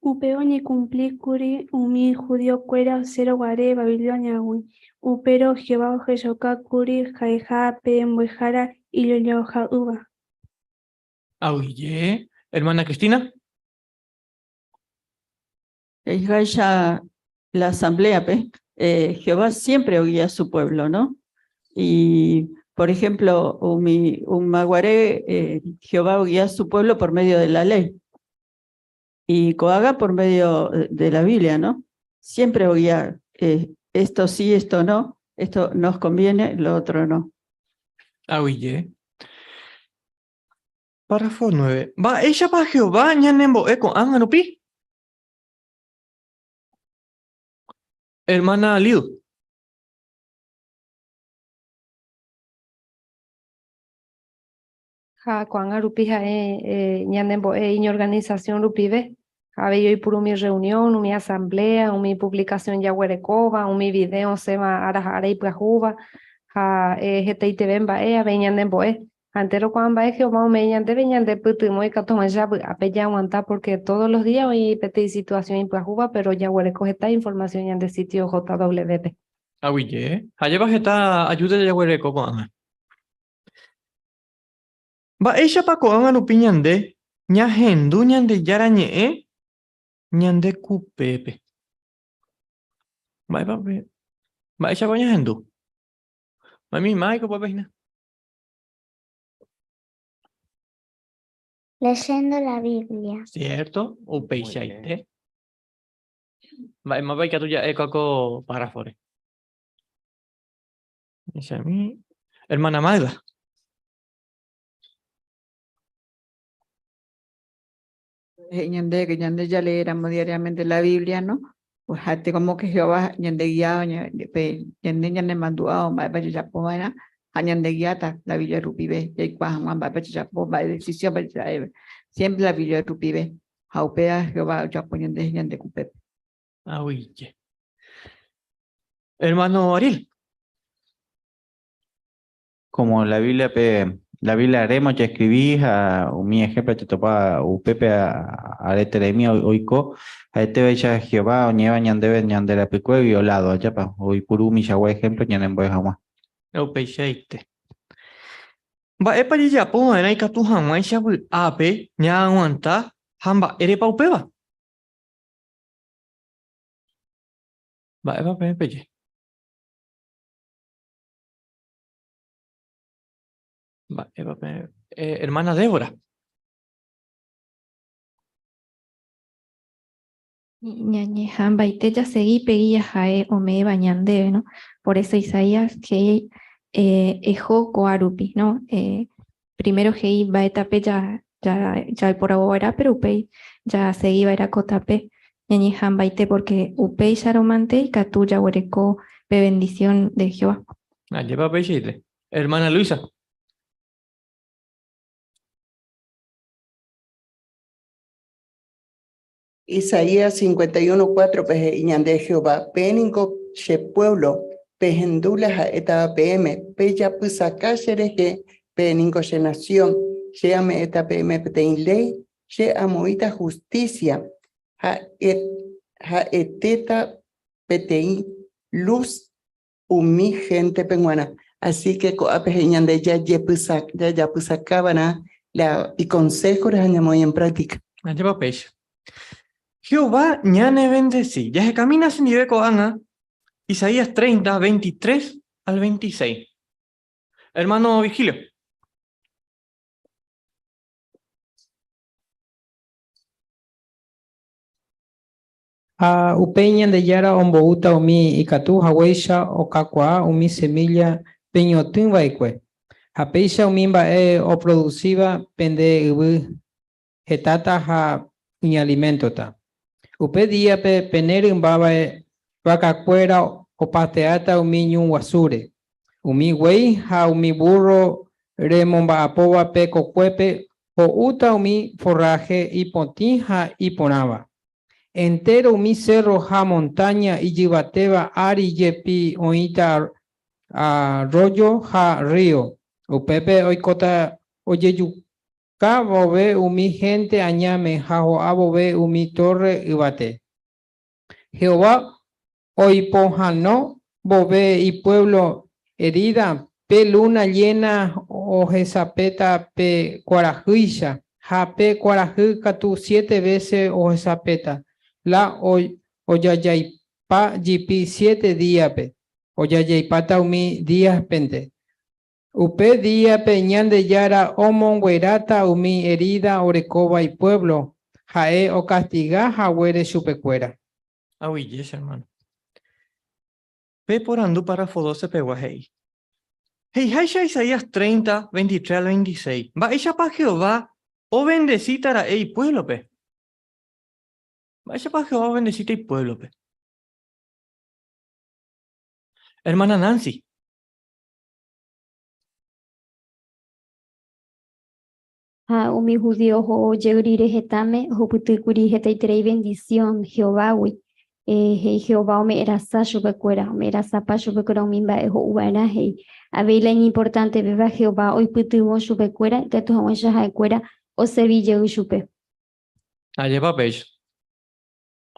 Upeo ni cumplir curi umi judío cuera cero guare Babilonia ui. Upero Jehová ojeyoka curi jaeja pe embuejara y yoyoja uva. Auille. Hermana Cristina. Ya la asamblea, Jehová siempre oía a su pueblo, ¿no? Y, por ejemplo, un maguaré, Jehová oía a su pueblo por medio de la ley. Y Coaga por medio de la Biblia, ¿no? Siempre oía, esto sí, esto no, esto nos conviene, lo otro no. Auille. Párrafo 9. Va ella para Jehová ñanembo con anganupi. Hermana Liu. Ja kuanga rupi ja ñanembo iña organización rupive. Habe yo por mi reunión, mi asamblea, mi publicación ya huerecova, mi video se va a y prajuba. Ja GTITV ave ñanembo Antero cuando es que vamos mediante veñante putumo y catoma ya apella aguanta porque todos los días hoy pete situación en Prajuba, pero ya huereco esta información ya de sitio JWP. Auille. Allá va esta ayuda ya huereco con anga. Va ella pa con anga nupi ñande ñajendu ñande yarañe ñande cupepe. Va pape. Va ella con ñajendu. Mami Maico pape. Leyendo la Biblia. ¿Cierto? O peixaite. Vai, ma vai que tu ya coco parafore. Dice a mí. Hermana Magda. Que ya leéramos diariamente la Biblia, ¿no? Pues hasta como que Jehová ñande guiado, ñande manduado, va ya pomana. Hanya guiata la Biblia rupibe y cuando va a chapo va decisión va siempre la Biblia rupibe haupea Jehová chapo de cupe. Auille. Hermano Ariel. Como la Biblia haremos ya escribí a mi ejemplo te topa upepe a leteremia oiko a este bella Jehová o nieva ñandebe ñandera picue violado allá pa hoy puru mi yagua ejemplo ñanembo jamás. O peixaite. Va e para ya po na ka tu hamai shabu ape nya aguanta hamba ere pa upeba. Va e pa pe. Va e pa pe. Hermana Débora. Ñañe hamba ite ya seguí peguilla jae o me bañande, ¿no? Por eso Isaías que ejo coarupi, ¿no? Primero que va etape ya por ahora, pero upei ya seguí va a cotape ñañe hamba ite porque upei charomante y catuya huereco pe bendición de Jehová. Ayepa pechite. Hermana Luisa. Isaías 51:4, peje iñande Jehová, peningo she pueblo, pehendula ha eta PM, peya pusaka shereje, peningo she nación, she ame eta PM petein ley, she amoita justicia, ha eteta petein luz, umi gente penguana. Así que peje iñande ya pusakabana la y consejos añamoy en práctica. Ayepa peche. Jehová ñane bendeci. Ya se camina sin nivel coana. Isaías 30, 23 al 26. Hermano Vigilio. Upeña de Yara ombouta umi ikatu haweisha okakwa umi semilla peñotin vaikue. Hapeisha umimba o produciva pende ubu hetata ha alimento ta. Upe dia pe penerin baba vakakuera o pateata umi ñun wasure. Umi wei ha umi burro remomba apoba pe cocuepe o uta umi forraje y pontinja y ponaba. Entero umi cerro ha montaña y yibateba ari yepi oita arroyo ha río. Upepe oikota oyeyuka bobe umi gente añame jajo abobe umi torre ibate. Jehová oipojano bobe y pueblo herida pe luna llena o jesapeta pe cuarajuisha ja pe cuarajuca tu 7 veces o jesapeta la oyayaipa jipi 7 días pe oyayaipata umi días pente upe día pe ñande yara omon huerata umi herida orecoba y pueblo jae o castiga jahuere chupecuera. Yes, hermano. Pe por andu para fodose peguajei. Hey, haisha Isaías 30, 23 al 26. Va ella pa Jehová o bendecita a pueblo pe. Va ella pa Jehová o bendecita y pueblo pe. Hermana Nancy. Umi judío ho yegrire hetame ho putukuri hetaitrei bendición Jehová wi. Hei Jehová me era sacho becuera, me era sapacho becuera mimba ho ubana hei. Abela importante beba Jehová hoy putumo chupecuera que tu hawansha haikuera o serville ushupe. Ayepa pech.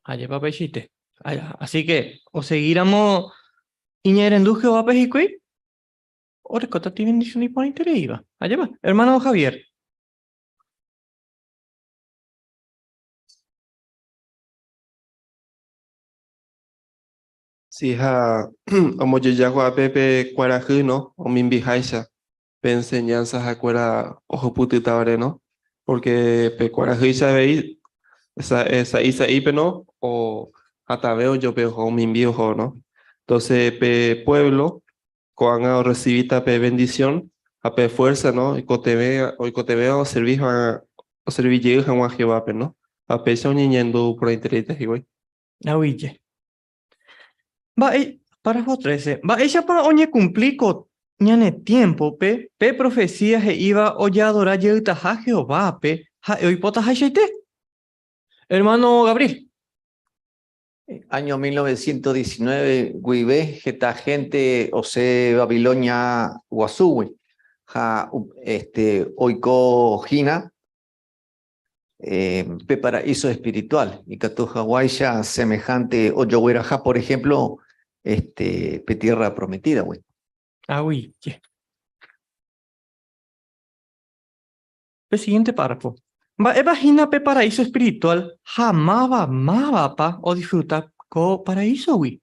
Ayepa pechite. Así que o seguiramos iñerendu Jehová pejicui o recota ti bendición y ponite iba. Ayepa. Hermano Javier. Si ha omoyeyahu a pepe cuaraju, ¿no? O min bijaisa, pe enseñanzas a cuera ojo putitabre, ¿no? Porque pe cuarajuisa veis, esa isa ipe, ¿no? O hasta veo yo pe o min viejo, ¿no? Entonces, pe pueblo, cuando recibita pe bendición, a pe fuerza, ¿no? Y cotevea o servir a Jehová, ¿no? A pe son niñendo por interés, igual. Awille. Va, párrafo 13. Va, ella para oñe cumplico ñane tiempo, pe profecía je iba oya adorar yeuta ja Jehová, pe, ja eoipota ja sheite. Hermano Gabriel. Año 1919, Guibé, esta gente, ose Babilonia, Guasúwe, ja, oiko Jina, pe paraíso espiritual, y Catu Hawaii semejante, o Yoweraja, por ejemplo, pe tierra prometida, güey. Ah, uy, yeah. El siguiente párrafo. Va, imagina pe paraíso espiritual, jamás va pa o disfrutar co paraíso, güey.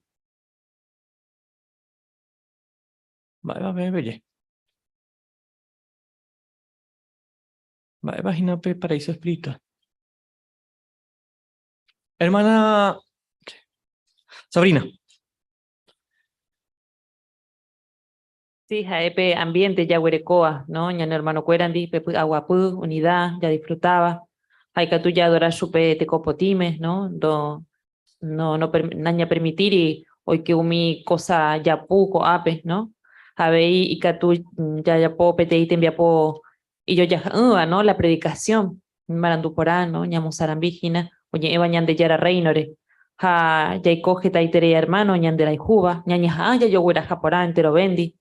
Va, belle. Va, imagina pe paraíso espiritual. Hermana Sabrina. Sí, jaepe ambiente ya huerecoa, ¿no? Ya no hermano cuerandi, pepe aguapú, unidad, ya disfrutaba. Haika tú ya adorar supe te copotime, ¿no? No naña permitir y hoy que umi cosa ya puco ape, ¿no? Habei y catu ya po pete te envía po y yo ya ¿no? La predicación maranduporá, ¿no? Ñamusarambígina, oye eva ñande yara reinore. Ha ya coge taitere hermano ñande la juba, ñaña ya yo huera japorá entero bendi.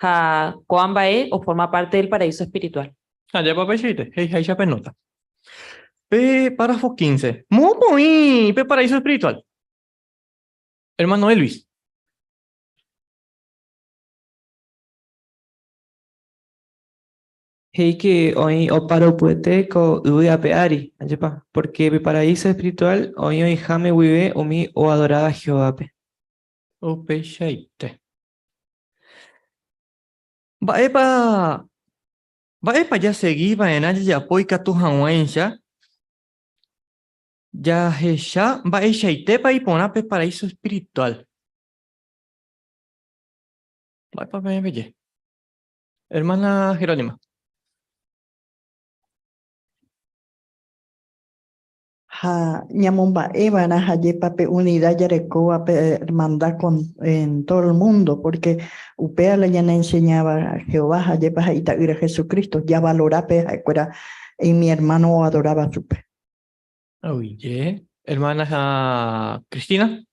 Ha coamba o forma parte del paraíso espiritual. Allá papá chiste, hey, hay chapenota. Párrafo 15. Muy, paraíso espiritual. Hermano Elvis. Hey que hoy o paro puete ko uve a peari, ayepa, porque mi paraíso espiritual hoy jame vive o mi o adorada Jehová pe. O pechaite. Va epa ya seguí, va en allá ya poica tu hanwencha. Ya hecha, va echaite pa y pona pe paraíso espiritual. Va epa me belle. Hermana Jerónima. Ha ñamomba Evana Hayepa pe unidad yarecoa pe hermandad en todo el mundo, porque Upea le ya enseñaba a Jehová Hayepa Haita ir a Jesucristo, ya valora pe acuera y mi hermano adoraba a su pe. Oye, hermana Cristina.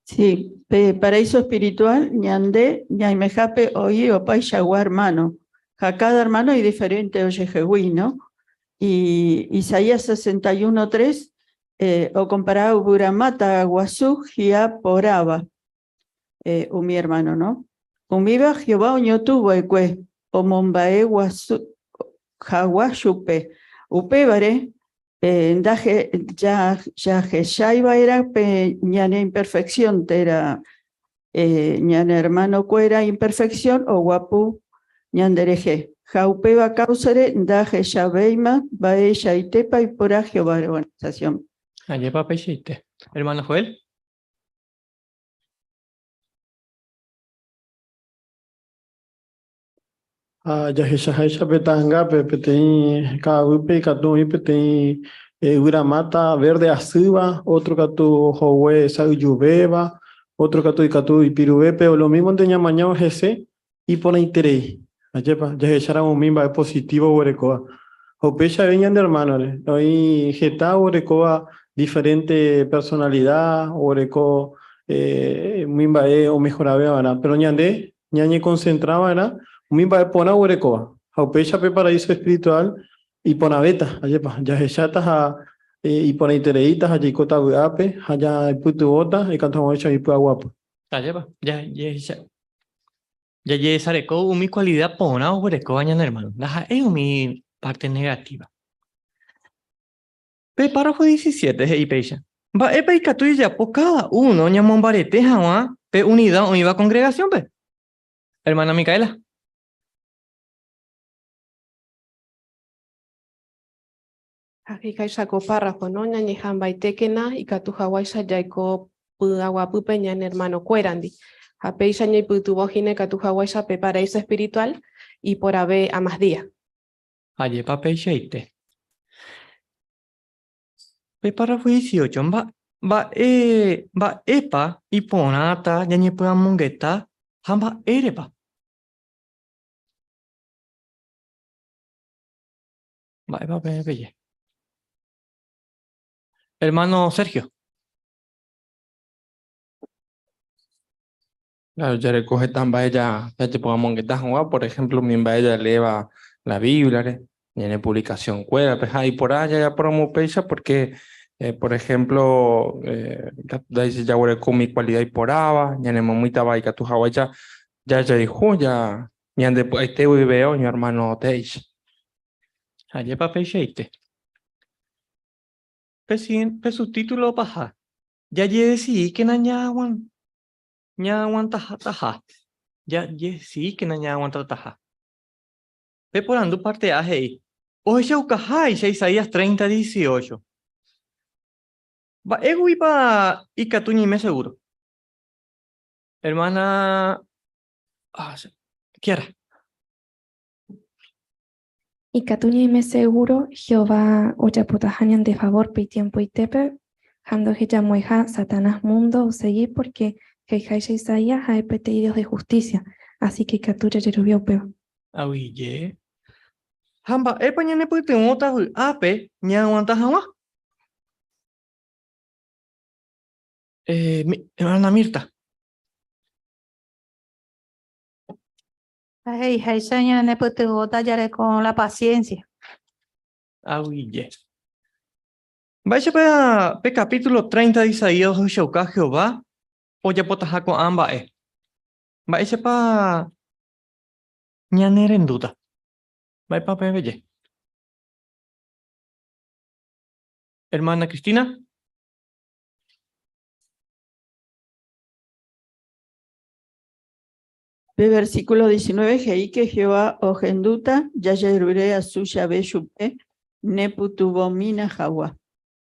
Sí, paraíso espiritual, ñande, ñaimejape, oye, opay, shagua, hermano. Cada hermano es diferente, oye, jehui, ¿no? Y Isaías 61:3, o comparado Buramata, Guasú, Gia, Poraba, mi hermano, ¿no? Umiba, Jehová, oñotubo, ekwe, o mombae, Guasú, Jaguashupe, Upebare, ndaje ya shaiba era pe ñane imperfección tera ñane hermano cuera imperfección o guapu ñandereje jaupeba causare ndaje shabeima bae shaitepa y por Jehová organización. Allá papá chiste. Hermano Joel. Ya Haisha petanga petei kawipe katui petei uramata verde azuba, otro catu jowe sauyubeba, otro catu ipirubepe, o lo mismo de ñamañao gese y pone interei. Ayepa, ya echara un mimba es positivo huerecoa. O pecha veñan de hermano, hoy geta huerecoa diferente personalidad, huereco mimba o mejorable, pero ñande, ñañe concentraba, ¿verdad? Mimba pona huerecoa, haupecha pe paraíso espiritual y pona beta, ayepa, ya hechatas a y pona intereitas, allá cota ape, allá putuota, y cantamos hecha y pua guapo. Allá va, ya sareco mi cualidad pona o huereco bañan hermano. Laja es mi parte negativa. Párrafo 17, hey pecha. Va epa y catuya ya po cada uno ñamon barete jawa pe unidad o iba congregación pe. Hermana Micaela. Hakika isako párrafo, ¿no? Ñañi jambaitekena y katu hawaisha yaiko agua pupeñan hermano cuerandi. Hapeisha ñai putubojine katu hawaisha pe paraíso espiritual y por ave a más días. Aye pape cheite. Párrafo 18. Va epa y ponata ñañi puedan mongueta jamba erepa. Va epa pelle. Hermano Sergio. Claro, ya recoge tan ya te podamos que por ejemplo, mi ella eleva la Biblia, tiene publicación cuera, pues ahí por allá ya promo pecha porque, por ejemplo, dice ya con mi cualidad y por aba, ya ne muy tabaika tu hawa ya dijo ya ande este veo mi hermano Teish. Allá pape cheite. Pe su título paja. Ya decidí que nañawan taja. Ya sí que nañawan taja. Pe por ando parte a hey. Oye Shaucajai, Isaías 30:18. Va ego iba y catuñi me seguro. Hermana Kiara. Y Catuña y me seguro, Jehová, ocha putajañan de favor, pe tiempo y tepe, Hando hecha mueja Satanás mundo o seguir porque Heijaisha Isaías ha pedidos de justicia. Así que Katuya Yerubio Peo. Awiye. Hamba epa ñane pytyvõta vy'ápe ñag̃uanta hag̃ua. Hermana Mirta. Heijaisha ñanepytyvõta jareko la paciencia. Awiye. Mba'éichapa pe capítulo 30 de Isaías ohecha Jehová ojapotaha ko'ã mba'e. Mba'éichapa ñanerendúta. Mba'épa peveje. Hermana Cristina. De versículo 19, Jei que Jehová ojenduta, ya yerure a su llave shupe, neputubomina jawa.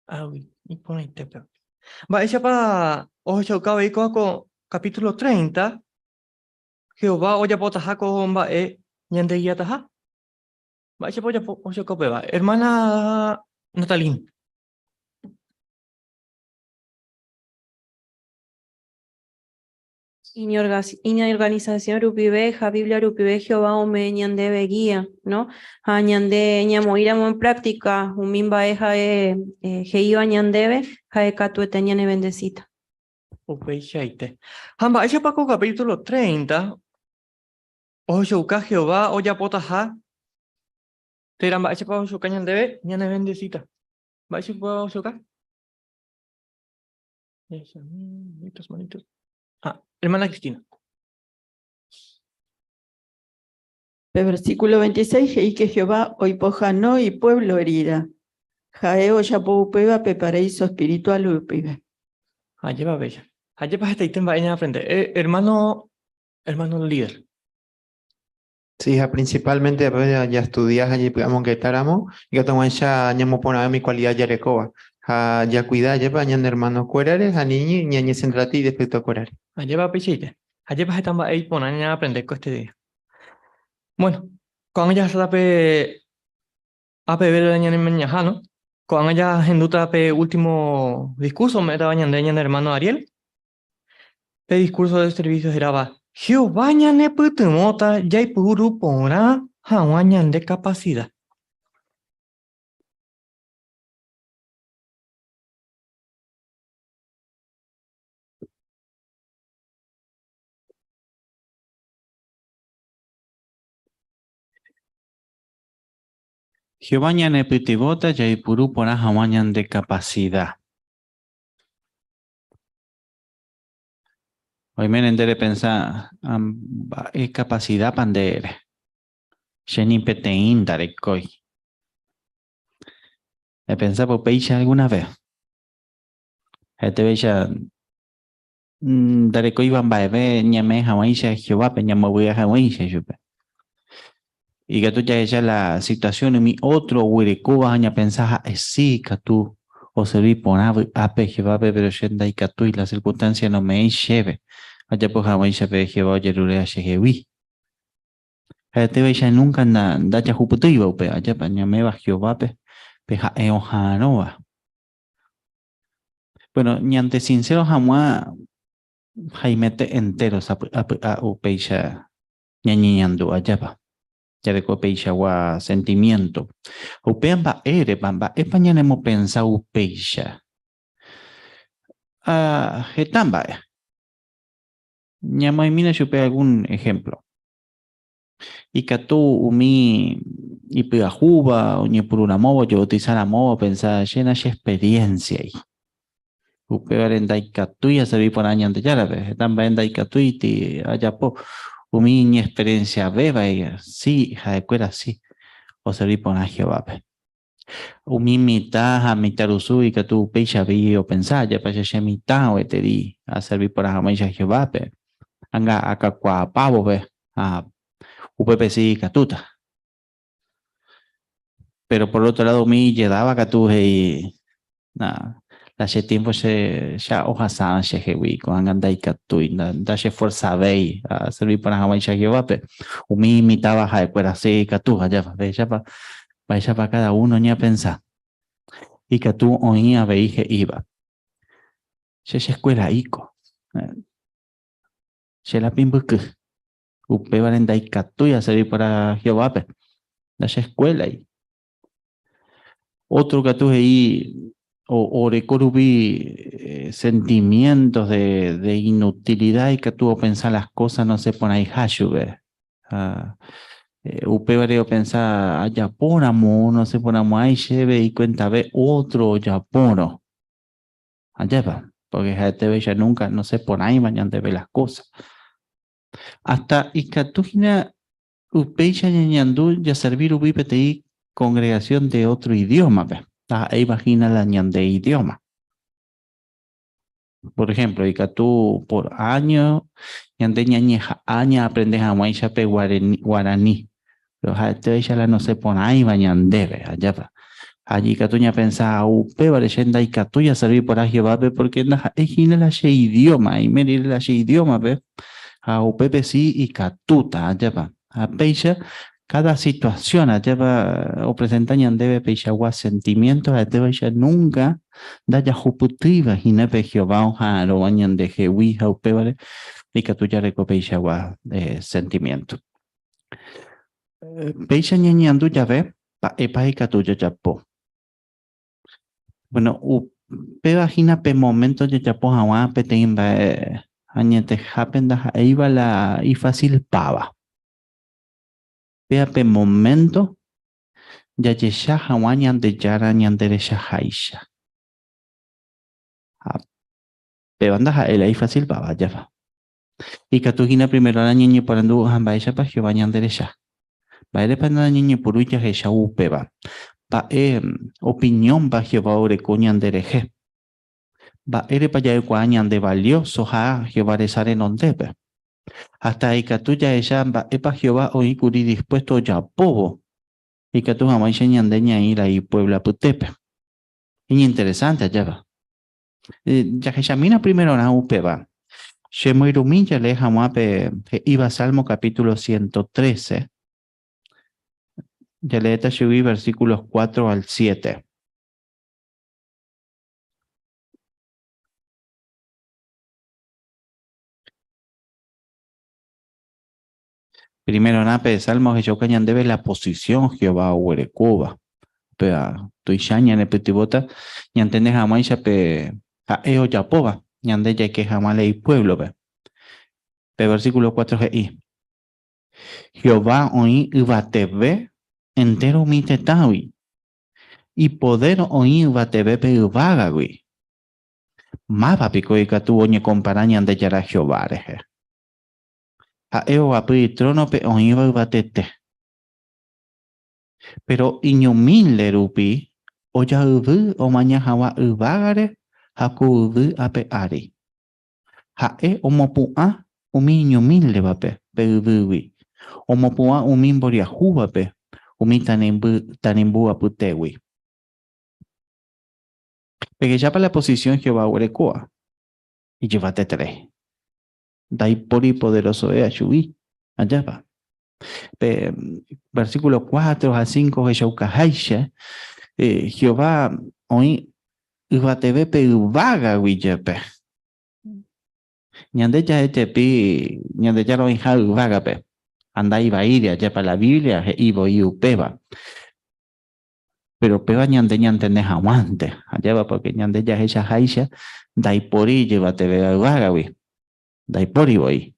Awi, y ponete pe. Mba'éichapa ohecha con capítulo 30 Jehová ojapotaha ko mba'e ñandeguiataha. Mba'éichapa ohecha peva. Hermana Natalín. Organización Rupiveja, Biblia Rupive, Jehová Ome, Ñandebe guía, ¿no? A Ñande, Ñamoiramo en práctica, Umimba Eja, Geiva Ñandebe, Jaecatuete Ñane bendecita. Upeichaite. Hamba, ese Paco capítulo 30, Oshouka Jehová, Oyapotaha, Teramba, ese Paco Oshouka Ñandebe, Ñane bendecita. ¿Va ese Paco Oshouka? Manitos. Hermana Cristina. De versículo 26, Jei que Jehová oipoja no y pueblo herida. Jaeo ya peva paraíso espiritual upive. Lleva bella. Lleva este ítem va a aprender. Hermano líder. Sí, principalmente ya estudias allí, digamos que estábamos, y que toman ya ñamo poner mi cualidad ya recoba. Ya cuidar, ya bañan hermanos cuerares, a niños, ñañe centrati y respecto a cuerares. Lleva pichite. Lleva esta va a ir poner a aprender con este día. Bueno, con ella se da a beber el año en mañana, con ella genduta pe último discurso, me da bañan de hermano Ariel. El discurso de servicio era Jehová ñane putumota ya y puru pora hawañan de capacidad. Jehová ñane putivota ya y puru pora hawañan de capacidad. Hoy me enteré pensar, es capacidad pandere. Sheni petein darekoi. He pensado por peixa alguna vez. Este peixa darekoi van baebe ñame hawaisha Jehová pe ñamabuya hawaisha yupe. Y que tú ya ella la situación en mi otro huiricuba aña pensaba sí que tú o servir por ape Jehová pero shenda y que tú y la circunstancia no me lleve. Allá por hawaisha pe Jehová yerure a shehewi. Este veía nunca anda dacha juputiva upe allá pa ñameba Jehová pe peja eojanova. Bueno, ñante sincero jamás jaimete enteros a upeisha ñañiñando allá pa. Ya de copeisha wa sentimiento. Upean ba ere bamba españa hemos pensado upeisha. Getamba. Ñamai mina chupe algún ejemplo. Y que tú umi y pegajuba o ni por una movo yo utilizar la movo pensar llena de experiencia y upear en daikatu ya se vi por año de árabe están en daikatu y ti allá po umi ni experiencia beba y sí hija de cuera sí o se vi por Jehová umi mitad a mitad usu y que tú pecha vi o pensar ya para ya mitad o te di a servir por Jehová anga acá cua pavo ve a UPP sí catuta. Pero por otro lado, mi llegaba catuje y nada, la tiempo se ya hoja sana se jewi con anda y catu y da se fuerza vei a servir para Hawái ya Jehová, pero umi imitaba a cuera así catuja ya para cada uno ni a pensar. Y catu oía veije iba. Se escuela ico. Se la pimbuku. Upe varenda y catuya servir para Jehová. La escuela y otro catu ahí o recorubí sentimientos de inutilidad y que tuvo pensar las cosas no se pone ahí hashube. Upe vareo pensar a Japónamo no se pone ahí lleve y cuenta ve otro Japóno. Allá va, porque gente ya nunca no se pone ahí mañana de ver las cosas. Hasta y catujina upe ya ñandu ya servir ubi pti congregación de otro idioma, ¿ves? Ahí imagina la ñande idioma. Por ejemplo, y que tú por año, ñande ñañeja aña aprendes a guaychape guaraní. Pero ella la no se pone ahí bañandebe, allá va. Allí que tú ya pensaba, upe varechenda y que tú ya serví por ahí va, porque es la idioma, y me la idioma, ¿ves? A upe sí y catuta, allá va. A pecha cada situación lleva o presentan debe peixagua sentimientos debe ya nunca da ya juputiva y ne pe Jehová ha lo bañan de jehui ha upevare y que tú ya reco peixagua sentimiento peixa ñañandu ya ve pa epa y que tú ya po bueno pe vagina pe momento ya po hawa pe timba añete hapenda iba la y fácil pava vea pe momento ya yesha hawañan de yara ñandere shahaisha. Pe banda ha el ahí fácil pa ya va. Y katugina primero la ñeñe parandu hambaisha pa Jehová ñandere sha. Baile pa na ñeñe puruya he sha upeba. Pa opinión pa Jehová ore ñandere je. Ba ere pa ya cuañan de valioso ha Jehová de sare non debe. Hasta ahí katuya ella ba epa Jehová hoy curi dispuesto ya pobo. Y que tu jamás ñandeña ir ahí Puebla Putepe. Y interesante allá va. Ya que Shamina primero na upeba. Shemoirumi ya le jamape iba Salmo capítulo 113. Ya le eta subí versículos 4 al 7. Primero nape de Salmos que yo cañan debe la posición Jehová Uerecuba. Pero tu ishaña ne petibota y entendés jamás ya pe a eo yapoba y ande ya que jamás leí pueblo pe. Pe versículo 4 gi. Jehová oí ibatebe entero mi tetawi y poder oí ibatebe pe ibagawi. Mapa pico y catu oñe comparaña ande ya Jehová reje. A eo api trono pe oí ibatete. Pero iñumile rupi oya ubu o maña hawa ubagare haku ubu ape ari. Hae omopua umi iñumile vape pe ubuwi. Omopua umi mboria huvape umi tanimbu aputewi. Porque ya para la posición Jehová urecoa y llévate 3. Dai pori poderoso ashubi. Allá va. Versículo 4 a 5 Jehová hoy ibatebe pe uvaga wiyepe ñande ya etepi ñande ya lo hija uvaga pe anda iba a ir allá para la Biblia ibo y upeba pero peba ñande ñante ne aguante allá va porque ñande ya ella haisha dai pori llevatebe uvaga wi dai pori voy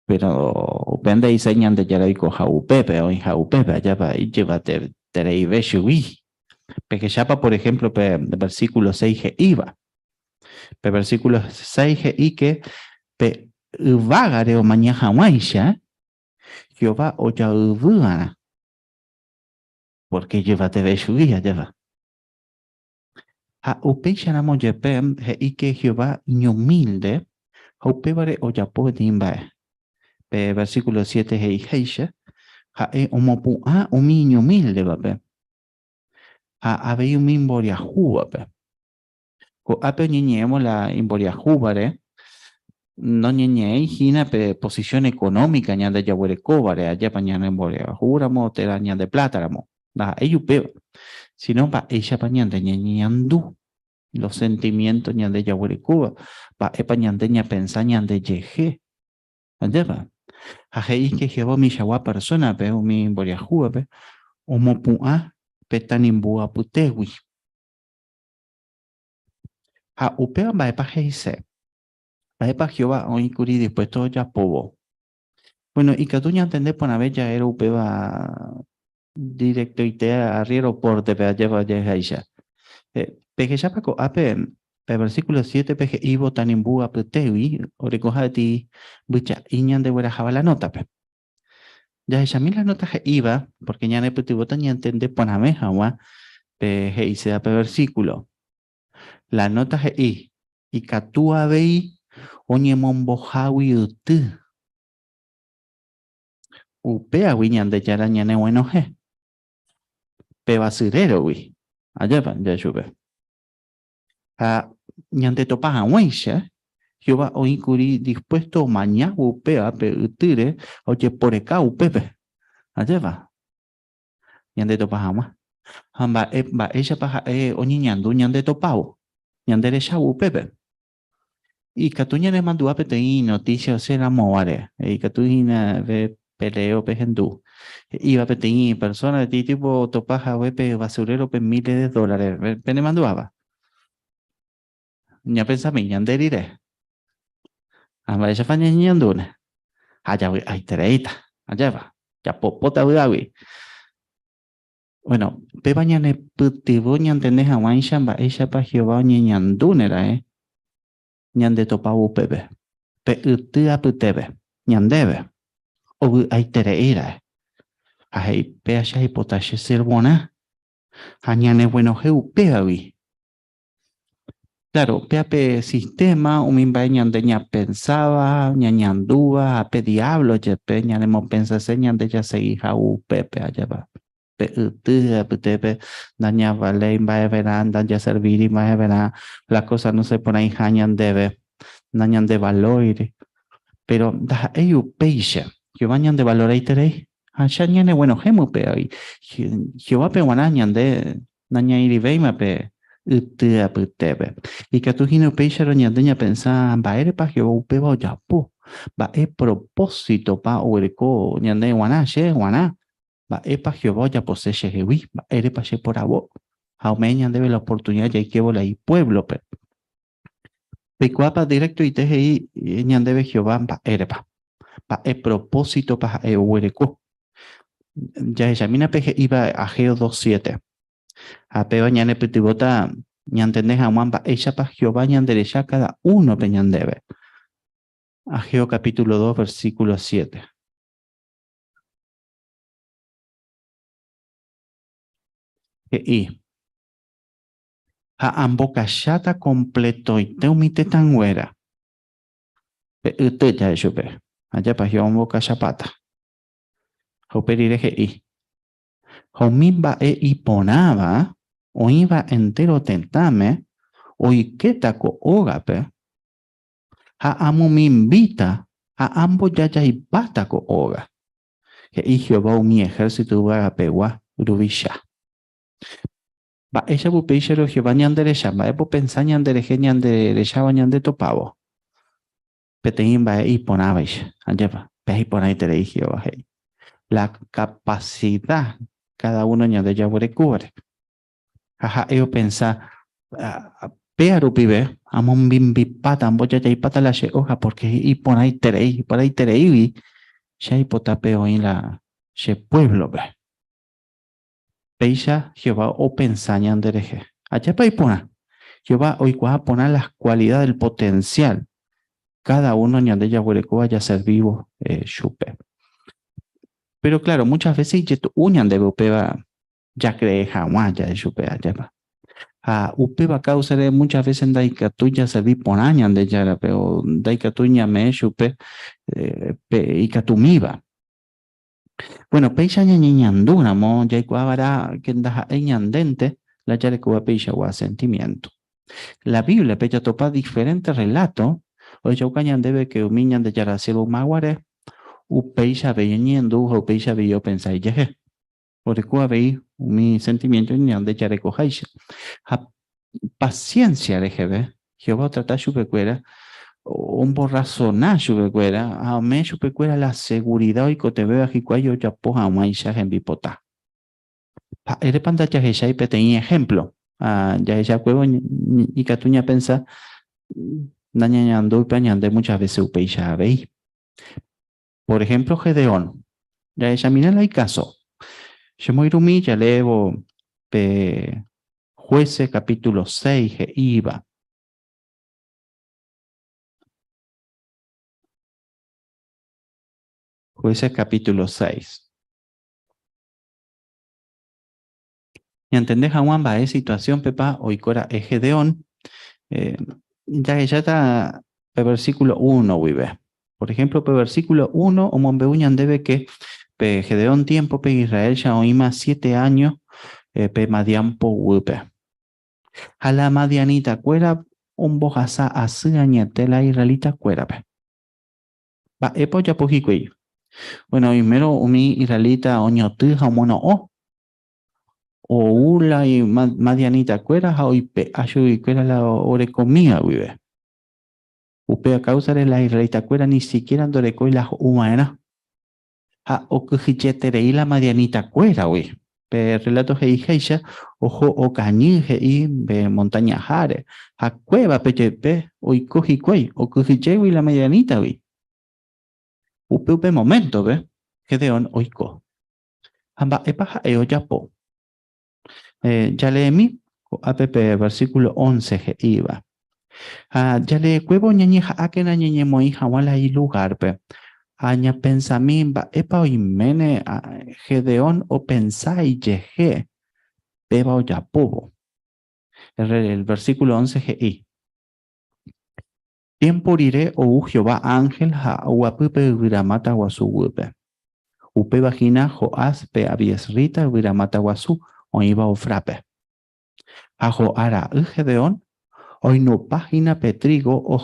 pero pende y señan de Jerico Jaupepe o en Jaupepe allá va y llévate tereibeshui. Porque chapa, por ejemplo, versículo 6 iba. Pe versículo 6 y que pe vagare o mañana maisha Jehová o ya uvuana. Porque llévate beshui allá va. A upecha namo jepem y que Jehová humilde Jaupebare o ya podimba. Versículo 7 heisha hae omopua umiño humilde vape ha habei un imboria juvape ko ape ñeñemos la imboria juvare no ñeñei hina pe posición económica ñande yahuerecovare allá pañana imboria juramo te daña de plátano da ello peo sino pa ella pañante ñeñandu los sentimientos ñande yahuericuba, pa epa ñande ña pensar ñande yeje. Allá Ajei que Jehová mi shawa persona pe mi boriajua pe omo pua pe tanimbua putewi. Ha upea ba epa heise. Ba epa Jehová hoy curi dispuesto ya pobo. Bueno, y que tú ya entendés por una vez ya era upeba directo y te arriero por te pe lleva ya heisa. Peje ya paco ape el versículo 7 peje ibo tanimbua putewi o recoja ti bucha iñan de buena java la nota pe. Ya ella la nota iba, porque ya ne putibota ni entende ponameja wa pe heise ape versículo. La nota i y katua vei oñe mombojawi utu. Upea wiñan de yara ñane bueno he. Pe basurero wi. Allá van ya sube. A ñante topaja weisha. Jehová hoy curi dispuesto mañana upea pe utire oye por acá upepe. Allá va. Ñante topaja ma. Hamba ella paja oñi ñandu ñande topao. Ñandere shawu pepe. Y catuña le mandó a peteí noticias será moare. Y catuña ve peleo pejendu. Iba peteí persona de ti tipo topaja wepe basurero pe miles de dólares. Pene manduaba. Ña pensa mi ñandere iré. Amba ella faña ñandune. Allá we ay tereita. Allá va. Ya popota udawi. Bueno, pe bañane putibo ñanteneja wanshamba ella pa Jehová ñandunera ñande topawu pepe. Pe utia putebe. Ñandebe. O ay tereira. Ajei pe allá hipotashe servona. Añane bueno heu peawi. Claro, pe sistema, umimba ñandeña pensaba, ñañandúa, ape diablo, yepe, ñanemo pensase ñande ya se hija pepe allá va. Pe utia putepe, daña vale, imba verán, daña servir, imba verán, la cosa no se pone ahí jañan debe, dañan de valor, pero da ello peixe, que vayan de valor ahí terei, allá ñane bueno gemu pe ahí, Jehová pe guanañan de, daña iri veima pe, utia putepe, y que tu gino peixe roñandeña pensar, va ere pa Jehová upeba o yapu, va propósito pa uerco, ñande guanache, guaná. Va epa Jehová ya posee Jehová, va erepa she por abo. Aumeñan debe la oportunidad ya que bola y pueblo pe. Pecuapa directo y teje y ñan debe Jehová va erepa. Va propósito pa uereco. Ya ella mina peje iba a Geo 2:7. A peba ñan epetibota ñan tendeja Juan va ella pa Jehová ñan derecha cada uno peñan debe. A Geo capítulo 2 versículo 7. Y a ambocachata completo y te umite tan güera. Te ya eso pe. Allá pa yo ambocachapata. Hoperire y. Homimba iponaba o iba entero tentame o iquetaco ogape. A amo me invita a ambos ya y pataco oga. Que Jehová mi ejército va a pegua urubisha. Va ella bupeishero Jehová ñandere shamba epo pensa ñandere ge ñandere shaba ñande topavo. Petein va iponabaish. Allá pe iponai tere Jehová he. La capacidad cada uno ñande yabuere cubre. Ajá, yo pensa pearu pibe amon bimbi pata amboya ya pata la she hoja porque iponai terei ya ipotapeo en la she pueblo ve. Peisha Jehová o pensañan dereje. Allá pa ipona. Jehová hoy va a poner las cualidades del potencial. Cada uno ñande yahuereco vaya a ser vivo chupe. Pero claro, muchas veces uñan de upeba ya cree jamás ya de chupe allá va. A upeba causa de muchas veces en daikatuya serví ponañan de yara, pero daikatuña me chupe y catumiba. Bueno, peisha ñañanduna mo ya iguabara que ndaja ñandente la yare cuba peisha gua sentimiento. La Biblia pecha topa diferentes relatos o ya ucañan debe que umiñan de yara cielo maguare u peisha veñendo o peisha veyo pensai yeje. Por cuba vei mi sentimiento ñan de yare cojaisha. paciencia LGB. Jehová trata chupecuera, un borrazoná chupecuera, amé chupecuera la seguridad y cotebeo ajicuayo ya poja maisha en bipota. Ere pantalla que ya tenía ejemplo. Ya cuevo y catuña pensa, dañando y pañando muchas veces upeisha veis. Por ejemplo, Gedeón. Ya ella mira el caso. Yo me irumí, ya levo Jueces capítulo 6, iba. Jueces capítulo 6. Y entendés a Juan va situación, Pepa, hoy cora es Gedeón. Ya ella está, versículo 1, vive. Por ejemplo, versículo 1, o Monbeuñan debe que Gedeón tiempo, Israel ya oíma 7 años, Madian po wipe. A la Madianita cuera, un bojasa así añete la israelita cuera. Va, epo ya pojicuello. Bueno, primero, umi israelita oñotija mono o ula y Madianita cuera, a oipe, ayu y cuera la ore comida, vive. Upe a causa de la israelita cuera ni siquiera andoreco y las humanas. A okujichetere y la Madianita cuera, güey. Pe relato heija, ojo o cañije y be montaña jare. A cueva pechepe, oi cojicuey, o cojichego y la Madianita, güey. Upe momento, ve. Gedeón oiko. Amba epaja eoyapo. Ya leemi, app versículo 11 que iba. Ya le cuevo ñañeja a que na ñeñe moi jawala y lugar, pe. Aña pensamimba, epa oimene Gedeón o pensai yeje, beba o yapobo. El versículo 11 GI. Tiempo iré o Jehová ángel ha uapupe viramata guasu wupe. Upe vagina joas pe abiesrita viramata guasu o iba o frape. Ajo ara Gedeón, hoy no página petrigo o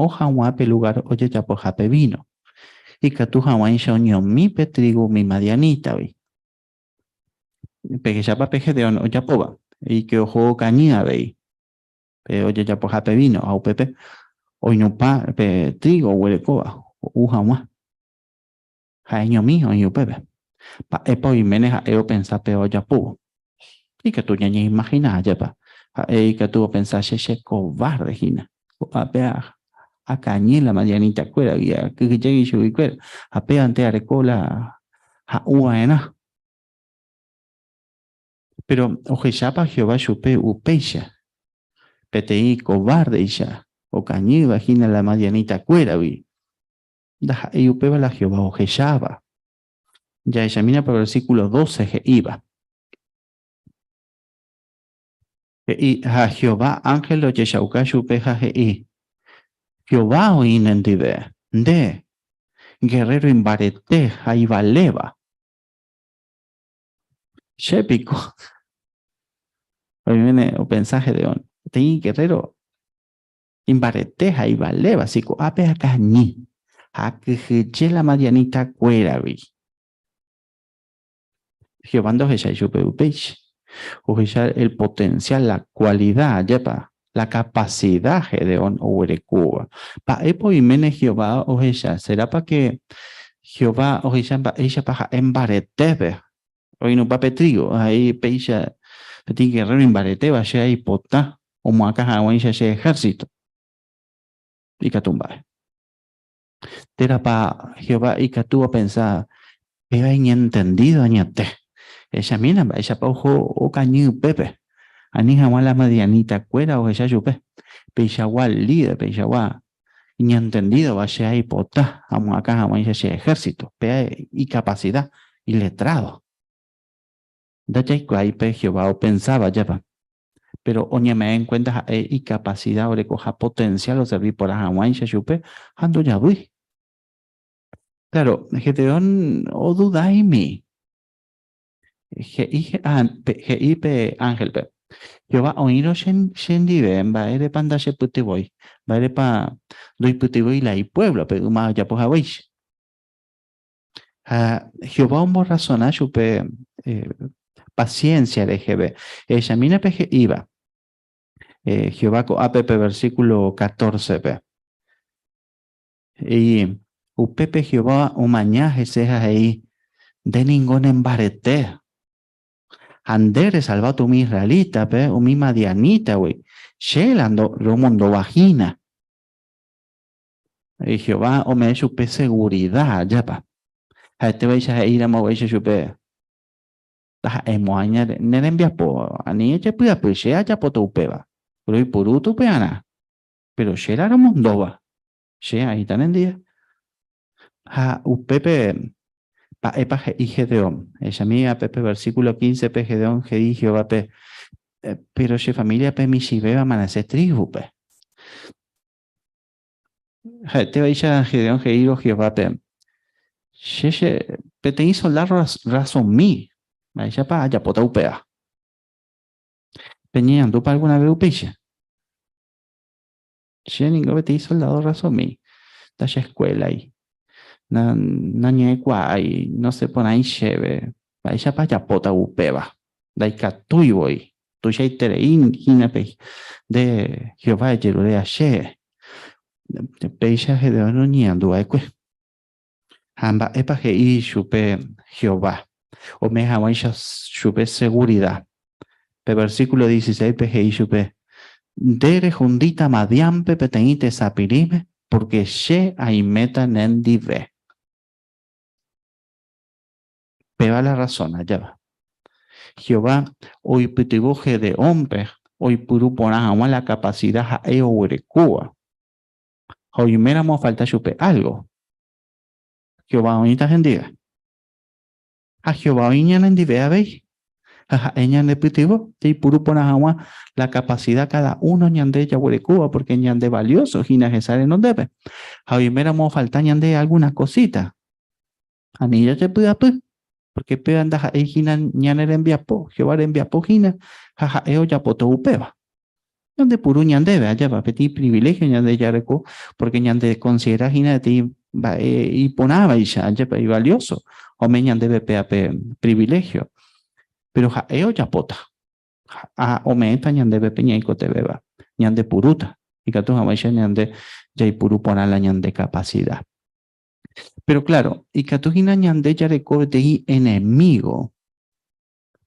janguape lugar oye chapojape vino. Y que tu Hawái shonyo mi petrigo mi Madianita, vi. Peque ya pape Gedeón o ya poba. Y que ojo cañía, ve. Oye ya pojape vino, au pepe. Hoy no pa petrigo huele coba. U Hawái. Jaeño mío y pepe. Pa epo y meneja eo pensar peo ya pobo. Y que tú ya ni imaginas, ya pa. Y que tú pensar che cobarde, Gina. Apea. A cañela Madianita cuera, guía, que llegue y subir cuera. Apea ante arecola. A uaena. Pero ojechapa Jehová chupe upeisha. Petei cobarde ya. O cañí vagina la Madianita cuera, vi. Da y upeba la Jehová ojechaba. Ya ella mira por el versículo 12 que iba. Y a Jehová ángel lo yeshauka chupeja y Jehová oinendive. De guerrero imbarete jaivaleva. Shepico. Hoy viene el mensaje de on. Te guerrero imbareteja y valeva, sico ape a cañí. A que la Madianita cuera, vi. Jehová no es o el potencial, la cualidad, yepa, la capacidad de on o Cuba. Pa epo y mene Jehová o ella, será para que Jehová o ella para embaretebe. Hoy no pa petrigo, ahí peisha. Petit guerrero imbarete va a ser ahí potá, o muacas a ese ejército. Y catumba. Tera pa Jehová y catuba pensar, eva entendido añate. Ella mira, ella pa ojo o cañú pepe. Anija la Madianita cuera o ella yupe. Peixagual líder, peixagual. Entendido va a ser ahí potá, a muacas a ese ejército. Pea y capacidad y letrado. Dachai pe Jehová o pensaba ya. Pero oña me en cuenta y capacidad o recoja potencial o servir por Hawái chupe ando ya voy. Claro, Gedeón o dudaimi. Pe ángel pe. Jehová oíro shendive en baere panda she putiboy. Baere pa doy putiboy la y pueblo pe uma ya po Hawái. Jehová un borrazona chupe paciencia de GB. Ella mina peje iba. Jehová APP versículo 14 pe. Y upepe Jehová umañaje sejas ahí de ningún embarete. Andere salva tu mi israelita pe mi madianita güey. Shelando romundo vagina. Y Jehová o me chupe seguridad ya pa. A este veis a ir a moverse chupe. Taja emoaña neren viapo ani eche puya puche ya poto upeba. Pero y puru tu peana. Pero shela romundo va. She ahí tan en día. Ha upepe pa epa y Gedeón. Ella mía pepe versículo 15 pe Gedeón Gedi Jehová pe. Pero she familia pe mi shibeba manase tribu pe. Te veis a Gedeón Gedi Jehová pe. She pe te hizo la razón mi. Ella pa allá pota upea. Peñando pa alguna vez upeche. She ninguno te hizo la razón mi. Talla escuela ahí. Na ñe guay, no se pone ahí cheve. Ella pa allá pota upeba. Daika tui voy. Tu ya terein hinape de Jehová de Jerusalén she. Peisha Gedeón no ñando aikwe. Hamba epa gei chupe Jehová. O me hawaisha chupe seguridad. Pe versículo 16 pe gei chupe. Dere jundita madiampe petenite sapirime. Porque she aimeta nendive. Peba la razón allá va. Jehová hoy pitigoje de hombre. Hoy puru ponar la capacidad a eo huerecua. Hoy meramos falta chupe algo. Jehová ahorita gendiga. A Jehová hoy ñan nendive a veis. A ella de pitigo. Y puru ponar la capacidad cada uno ñan de ella huerecua. Porque ñan de valioso. Gina gesare no debe. Hoy meramos falta ñan de alguna cosita. Anilla te pueda pues. Porque pe anda e gina ñan el enviapo. Jehová el enviapo gina. Jaja eo ya poto upeba. Donde puru ñan debe. Allá va petit privilegio ñan de yareco. Porque ñan de considera gina de ti. Y ponaba y ya y valioso. O me ñan debe privilegio. Pero ja eo ya pota. O me esta ñan debe peña y cote beba. Ñan de puruta. Y que tu jamás ñan de ya y puru poner la ñan de capacidad. Pero claro, y que tu gina ñan de yareco de enemigo.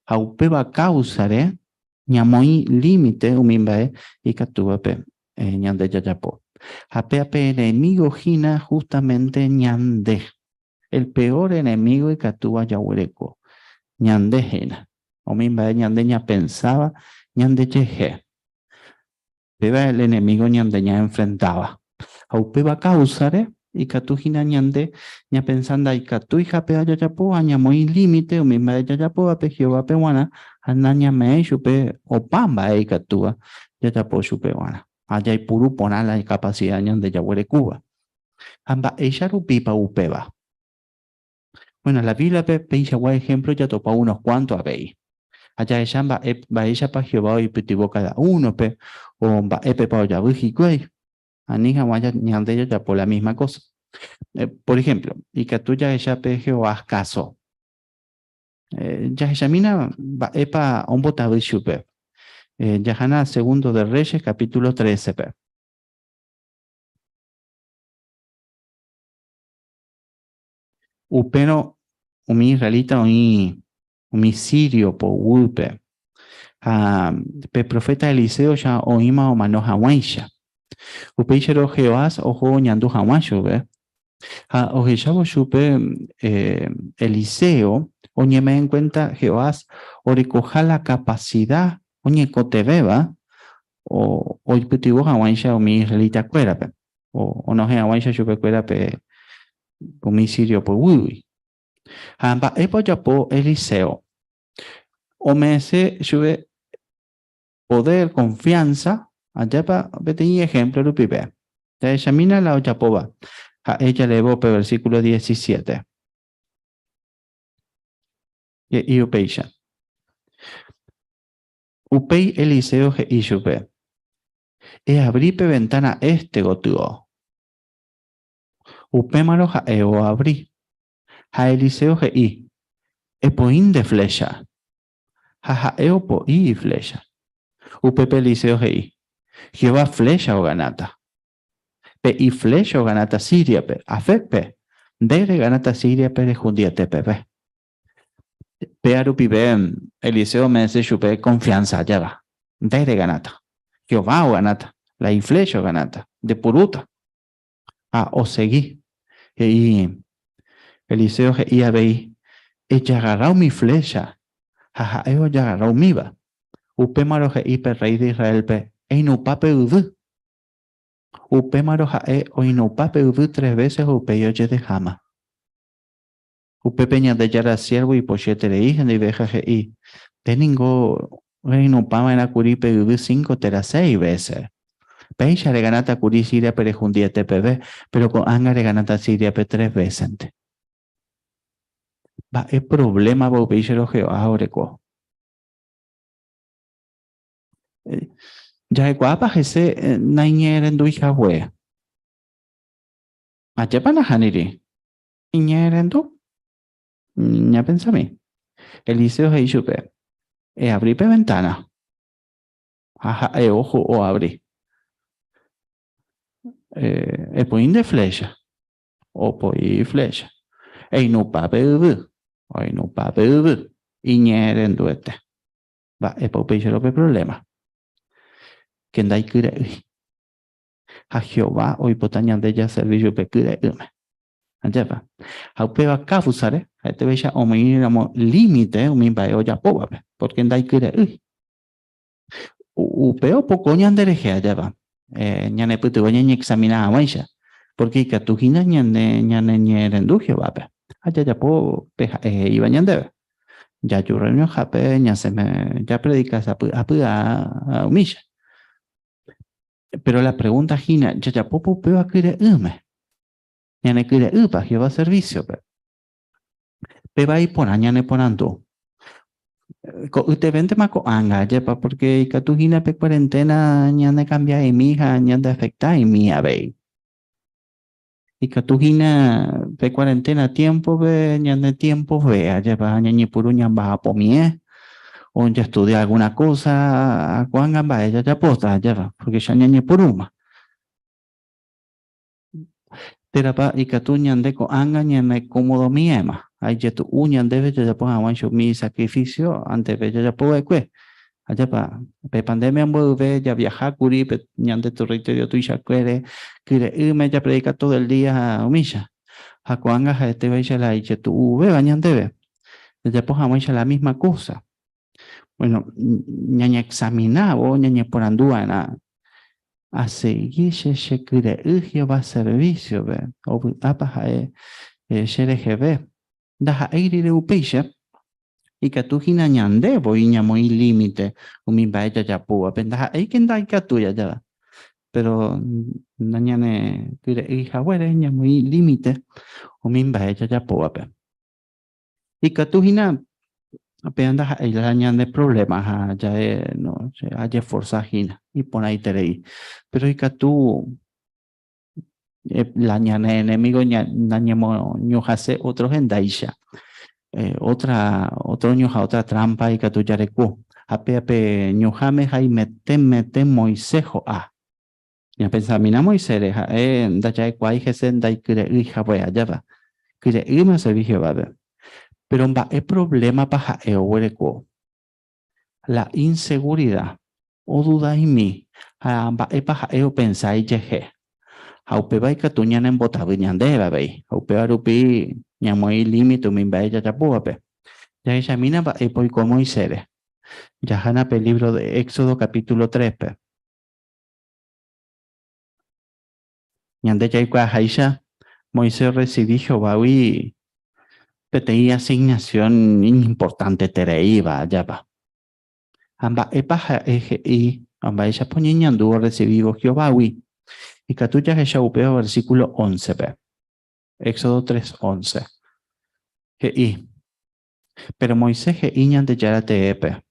Aupeba causare. Ñamoi límite umimbae. Y que tu pe ñan de yayapo. Ape enemigo gina justamente ñande. El peor enemigo y que tu yahuereco. Ñande gena. O misma ñande ña pensaba, ñande cheje. Peba el enemigo ñande ña enfrentaba. Aupeba causare y catujina ñande ña pensando y catu hija pea yayapo, aña muy límite, o misma de yayapo, ape Jehová pehuana, anaña me chupe o pamba y catua, yayapo chupehuana. Allá y puru poner la capacidad ñande yahuere Cuba. Amba ella rupipa upeba. Bueno, la Biblia pe ejemplo ya topa unos cuantos a veis. Allá ella va ella para Jehová y pitivo cada uno pe o va epe para ya güey. Anija vaya ñande ya por la misma cosa. Por ejemplo, y que tú ya ella pe Jehová caso. Ya ella mina va epa un botabe chupe. Yahana segundo de Reyes capítulo 13 pe. Upeno umi israelita umi sirio po ulpe. Pe profeta Eliseo ya oima o mano hawaisha. Upeichero Jehoás ojo ñandu hawaisho ve. Ojechavo chupe Eliseo oñeme en cuenta Jehoás oricoja la capacidad oñe cotebeba o putivo hawaisha umi israelita cuera pe. O no hawaisha chupe cuera pe umi sirio po ui. Amba epo yapo Eliseo. O me se sube poder, confianza. Allá pa vete ejemplo lo pibe. De Shamina la oyapoba. A ella le voy versículo 17. Y upeisha. Upei Eliseo je ishupe. E abripe ventana este gotuo. Upémalo ja eo abrí. Ja Eliseo je i. Epoín de flecha. Ja eo po i flecha. Upepe Eliseo je i. Jehová flecha o ganata. Pe y flecha o ganata Siria pe. Afe pe. Dere ganata Siria pe de jundiate pe pe. Pe arupibe Eliseo me dice chupe confianza ya va. Dere ganata. Jehová o ganata. La inflecha o ganata. De puruta. O seguí. Y Eliseo y abei. Ella agarró mi flecha. Jaja, ella agarró mi va. Upe maroje y pe rey de Israel pe. No pape udu. Upe maroja o no pape udu 3 veces upe yo de jama. Upe peña de yara siervo y pochete de hija de veja y teningo no pama en la curipe udu 5 tera 6 veces. Peisha le ganata curi siria per jundia TPB, pero con anga le ganata siria per 3 veces. Va, el problema va peisha lo geo ahora co. Ya guapa ese nañer en duija hue. Acha pana haniri. Iñer en du. Ya pensame. Eliseo he chupe. Abrí pe ventana. Ajá, ojo o abrí. Poin de flecha. O poi flecha. No pape ubu. No pape ubu. Iñer en duete. Va, peisha lo pe problema. Que andai kure a Jehová hoy potañan de ella servicio pe kure allá va a upeva kafusare a te veja o miramos límite o min ba olla poba porque andai kure upeo pocoñan de reje allá va ñane putu ñane examina awaisha porque que tu gina ñane ñeren Jehová allá ya po peja iba ñande ya yo reunión jape ña se me ya predicas a umilla. Pero la pregunta Gina, ya popo peo a kire ya ne kire pa Jehová servicio pe va y pona ya ne ponando usted vente más con anga ya porque que tu Gina pe cuarentena ya ne cambia y mi hija ya de afecta y mi ave y que tu Gina pe cuarentena tiempo ve ya ne tiempo ve ya va ya ni puru ya va a pomie o ya estudia alguna cosa, cuando va ella ya posta, ya va, porque ya ni por una. Terapa y que tú ñande con anga ñame cómodo mi ema. Hay ya tu uñan debe ya ponga guancho mi sacrificio antes de ya puede que. Allá pa, pe pandemia vuelve ya viajar curi pe ñande territorio tu ya quiere me ya predica todo el día humilla. A cuanga ja te ve ya la y tu ve bañan debe. Ya ponga guancho la misma cosa. Bueno, ñaña examinaba, ñaña por anduana, a seguir se cree Jehová servicio, ve, o apaja SRGB, daja aire de upeixa, y que tu gina ñande, voy ña muy límite, o mi baella ya púa, pendaja, hay que andar que tuya ya, pero ñañane cree hija, güere, ña muy límite, o mi baella ya púa, y que tu gina apenas hay la de problemas ya no hay fuerza gina y pon ahí te pero y que tú la ñane enemigo ñañemo ñojase otro gendaisha otro ñoja otra trampa y que tú ya recu ape ñojame hay mete Moisejo ya pensamina Moisés da ya cuai gesen da ire hija voy allá va ire me servicio va ver. Pero el problema para la inseguridad o duda en mí para pensar y llegué a upeba y catuñan en botaviñan de bebé a upeba rupi ñamoy límite mi bella ya puape ya examina pa epoy como y seres ya hana el libro de Éxodo capítulo 3 ñande ya igual Jaisha Moisés recibió Jehová y tenía asignación importante tereiva ya va. Amba epaja y amba ella poniendo recibido Jehová y catuya que ya upeo versículo 11 Éxodo 3:11 pero Moisés que iñan de yara tepe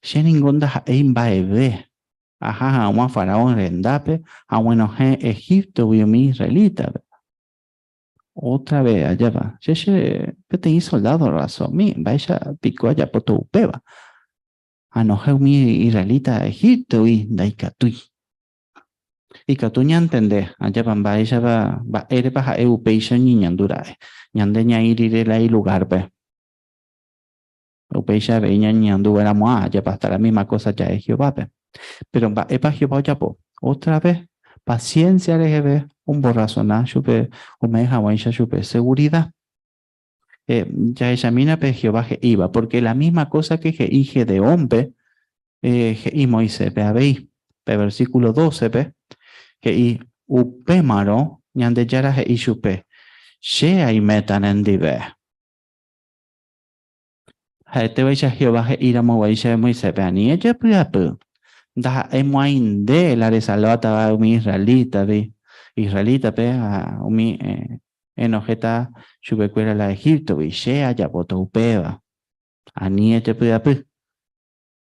sheningonda ein baebe ajá a faraón rendape a bueno Egipto y mi israelita otra vez allá va. Che, te hizo soldado razón. Mi, vaya pico allá por tu peba. Anoje mi israelita Egipto y daikatui. Y katuña entende, allá bamba ella va ere baja eupeisha ni ñandura, ñande ñairire la lugar pe. Eupeisha veña ñandu era moa, ya para la misma cosa ya es Jehová pe. Pero va epa Jehová ya po. Otra vez, paciencia le ve un borrazoná, chupe, un meja guaisha chupe, seguridad. Ya ella mina pe Jehová que iba, porque la misma cosa que hije de hombre, y Moisés pe habéis, pe versículo 12 pe. Que y upemaro ñande yara he ishupe shea y metan en dive te vais a Jehová he iramo vais a Moisés pe ani ella priapu da emoinde la de salota va mi israelita pe a mi enojeta shubecuera la Egipto vi shea ya boto upeva ani ella priapu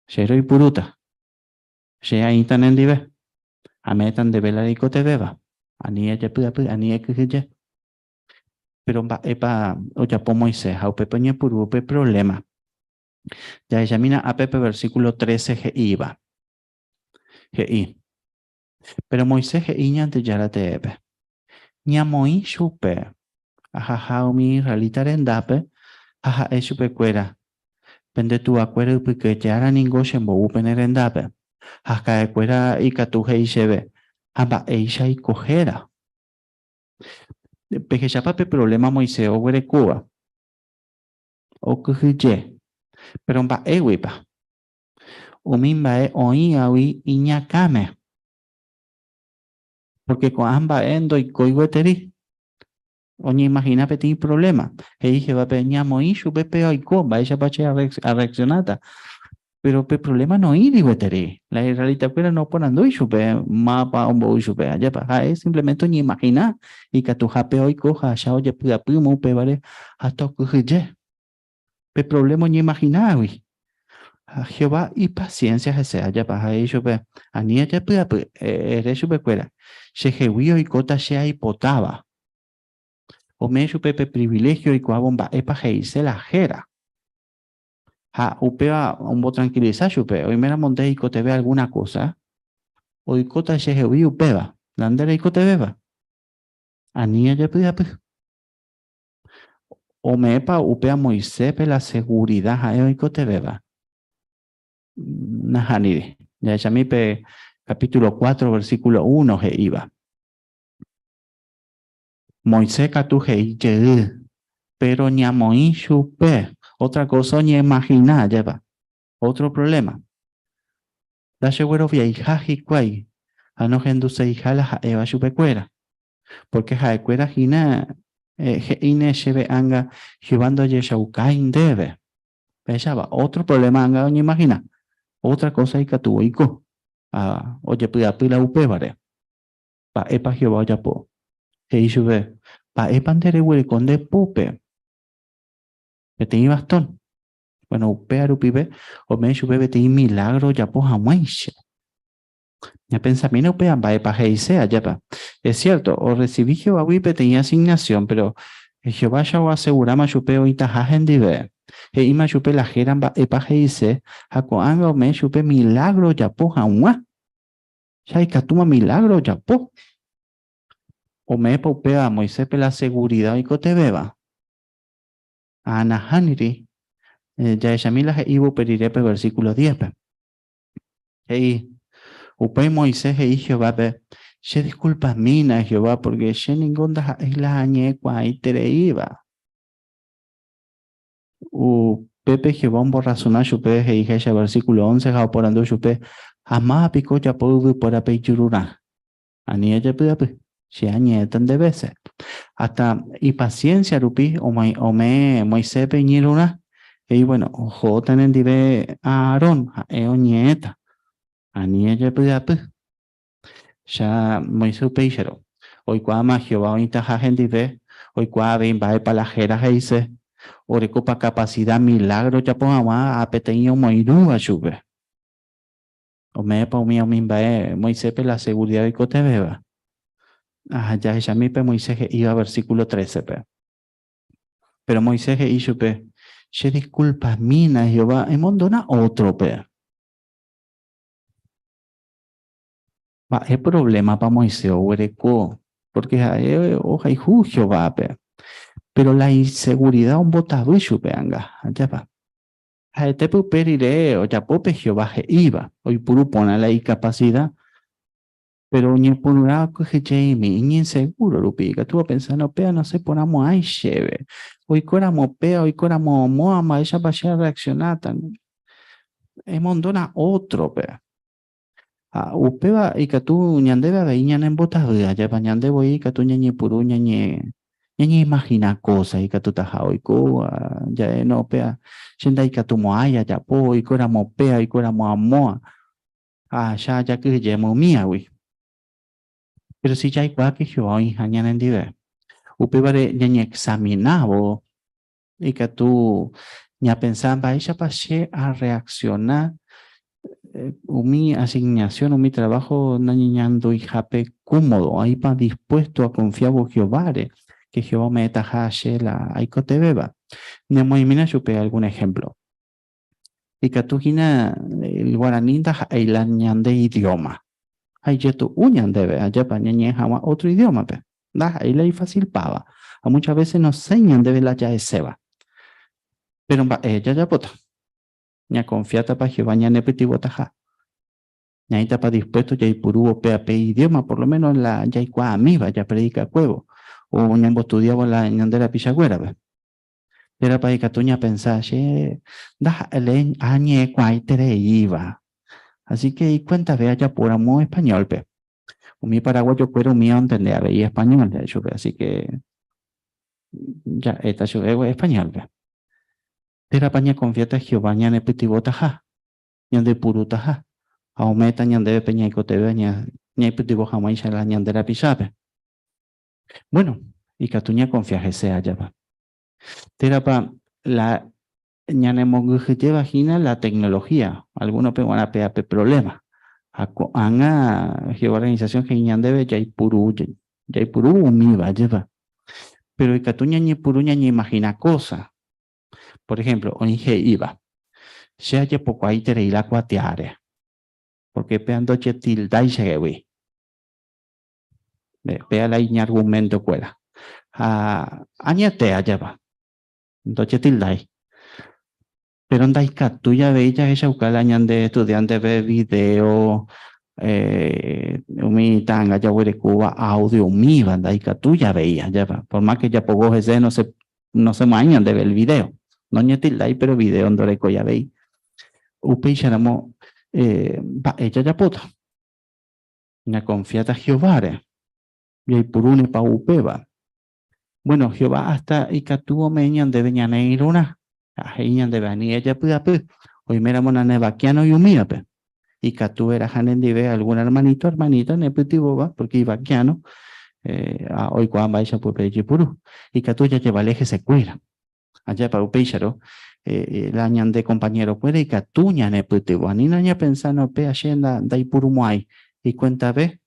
shero y puruta shea intan en dive ametan de vela y cote beba ani ella ani que pero va epa o ya po Moisés au pepeña puru pe problema ya ella mina a pepe versículo 13 que iba pero Moisés que iña ante ya la tepe ña moi chupe ajaja mi israelita rendape aja e chupe cuera pende tu acuerdo porque ya era ningo shembo upen rendape hasta cuera y catuje y cheve amba eisha y cojera peje chapape problema Moisés o huere Cuba o que pero va ewipa o mimba oí awi iñacame porque con amba endo y coigueteri oña imagina petit problema e dije va peña moi su pepe y comba ella pache a reaccionata pero pe problema no ir y veteri la realidad pero no ponando y supe mapa un bo y supe allá para es simplemente ni imagina y que tu jape hoy coja ya oye puda primo pe vale hasta que pe problema ni imagina uy Jehová y paciencia que sea allá para ello pe ani ya puda eres supe cuera se jehuio y cota sea y potaba o me supe privilegio y coabomba epa se la jera ha upea un bo tranquilizar chupe hoy me la monté y te ve alguna cosa hoy cota se vi upeba landera y te beba anía ya pida pues o me epa upea Moisés pe la seguridad ha hoy te beba nahanire ya llamé pe capítulo 4 versículo 1 que iba Moisés catuje ye pero ña moi chupe otra cosa ni imaginar lleva otro problema la seguro viajaji kwai ano genduse hijala ha eva chupecuera porque jaecuera jina ine shebe anga jibando yeshaukain debe pensaba otro problema anga ni imagina otra cosa y catuvo ico oye pila upevare pa epa Jehová ya po que ishube pa epa andere huele con de pupe que tenía bastón bueno upea upibe o me shube te milagro ya po jamaish ya pensamiento upea va epa heisea ya pa es cierto o recibí Jehová wipe tenía asignación pero Jehová ya o asegurama chupeo y tajajen dive e ima chupe la jeran va epa heise hakoanga o me chupe milagro ya po jamua ya y catuma milagro ya po o me epa upea Moisés pe la seguridad y cote beba anahaniri ya Yamila he ibu perirepe versículo 10 pe hey upei Moisés he Jehová pe she disculpas mina Jehová porque she ningonda es la añecua y tereiva pepe Jehová un borrazoná chupe he hija versículo 11 ja porando chupe ama pico ya pudo por ape churuna ani ella puede pe she añetan de veces hasta y paciencia rupi o me Moisés pe ñiruna y bueno, ojo, tienen dive a Aarón, a Eonieta, a Niella Pidapu, ya Moisés Peixero, hoy cuama Jehová ointa jajen dive, hoy cua ven va para la jera heise, o recopa capacidad milagro ya ponga a peteño moirú a chube. O me pa mi va Moisés pe la seguridad y cote beba. Ya mi pe Moisés iba versículo 13 pe. Pero Moisés y chupe. She disculpas mina Jehová en mondona otro pe Va, es problema para Moisés, huereco, porque oja y juicio va, pero la inseguridad un botado y chupeanga, allá va. A este puperire, o ya pope Jehová iba, hoy puro pone la incapacidad, pero ni punura coge Jamie, ni inseguro, lupica, tú pensando, pea, no sé, ponamos ahí, cheve, hoy coramos pea, hoy coramos moama, ella va a reaccionar, es mondona otro, pea. Upeba y que tú ñandebe veían en botas de allá bañande voy que tú ñañe puru ñañe imagina cosas y que tú taja hoy ko ya no pea shenda y que tú moaya ya po y cora mo pea y cora mo amoa ya que ya mo mía güey pero si ya igual que yo hoy hañan en dive upeba de ñañe examinabo y que tú ña pensaba ella pasé a reaccionar mi asignación o mi trabajo nañando y jape cómodo, ahí va dispuesto a confiar en Jehová, que Jehová me tajaje la aikote beba. Nemo y mina chupe algún ejemplo. Y que tú gina el guaraní da la ñande idioma. Hay ya tu uñan debe, allá pa ñañe jama otro idioma, pe. Da ahí la fácil pava. A muchas veces nos señan debe la ya de seba. Pero ya pota. Ña confiata pa Jehová ña nepeti botaja. Ña está dispuesto ya y purú PAP idioma, por lo menos la ya y cua amiba, ya predica cuevo. O ña estudiaba la ñandera pichagüera, ve. Era para que tú ña pensase, da le añe cua y tere iba. Así que y cuenta vea ya por amor español, pe. O mi paraguayo cuero mío entender, ve, y español, de hecho, ve. Así que ya esta yo veo español, ve. Era paña confiata Jehová ña nepetibota ja, ña de puruta ja. Aumenta ñande peña y cotebe ña putibo jamás la ñandera pisabe. Bueno, y catuña confía sea allá va. Terapa la ñanemoguje vagina la tecnología. Algunos pegan a PAP problema. Anga georganización que ñandebe ya y puru mi va lleva. Pero y catuña ni puru ña ni imagina cosa. Por ejemplo, onje iba. Se haya poco ahí tere y la cuateare. Porque peando chetil dai segewi. Pea la iña argumento cuela. Añate allá va. Entonces tildai. Pero andai catuya bella esa ucalañan de estudiante ve video mi tanga ya huele Cuba audio mi banda y catuya veía ya va. Por más que ya poco ese no se mañan de ver el video. No ni tildai pero video andore ya veí. Upe charamo ella ya pota. Una confiata Jehová. Y hay por un pa upeba. Bueno, Jehová hasta y que tuvo meñan de veñaneirona. Ajeñan de venir ella pudape. Hoy mera mona nevaquiano y humíape. Y que tú eras hanendive algún hermanita, neputiboba, porque ibaquiano. Hoy cuando vais a pupeji puru. Y que tú ya lleva leje se cuera. Allá para upécharo. La añan de compañero puede y que tú ña neputibo. Ni naña pensando pe allenda dai puru muay. Y cuenta ve.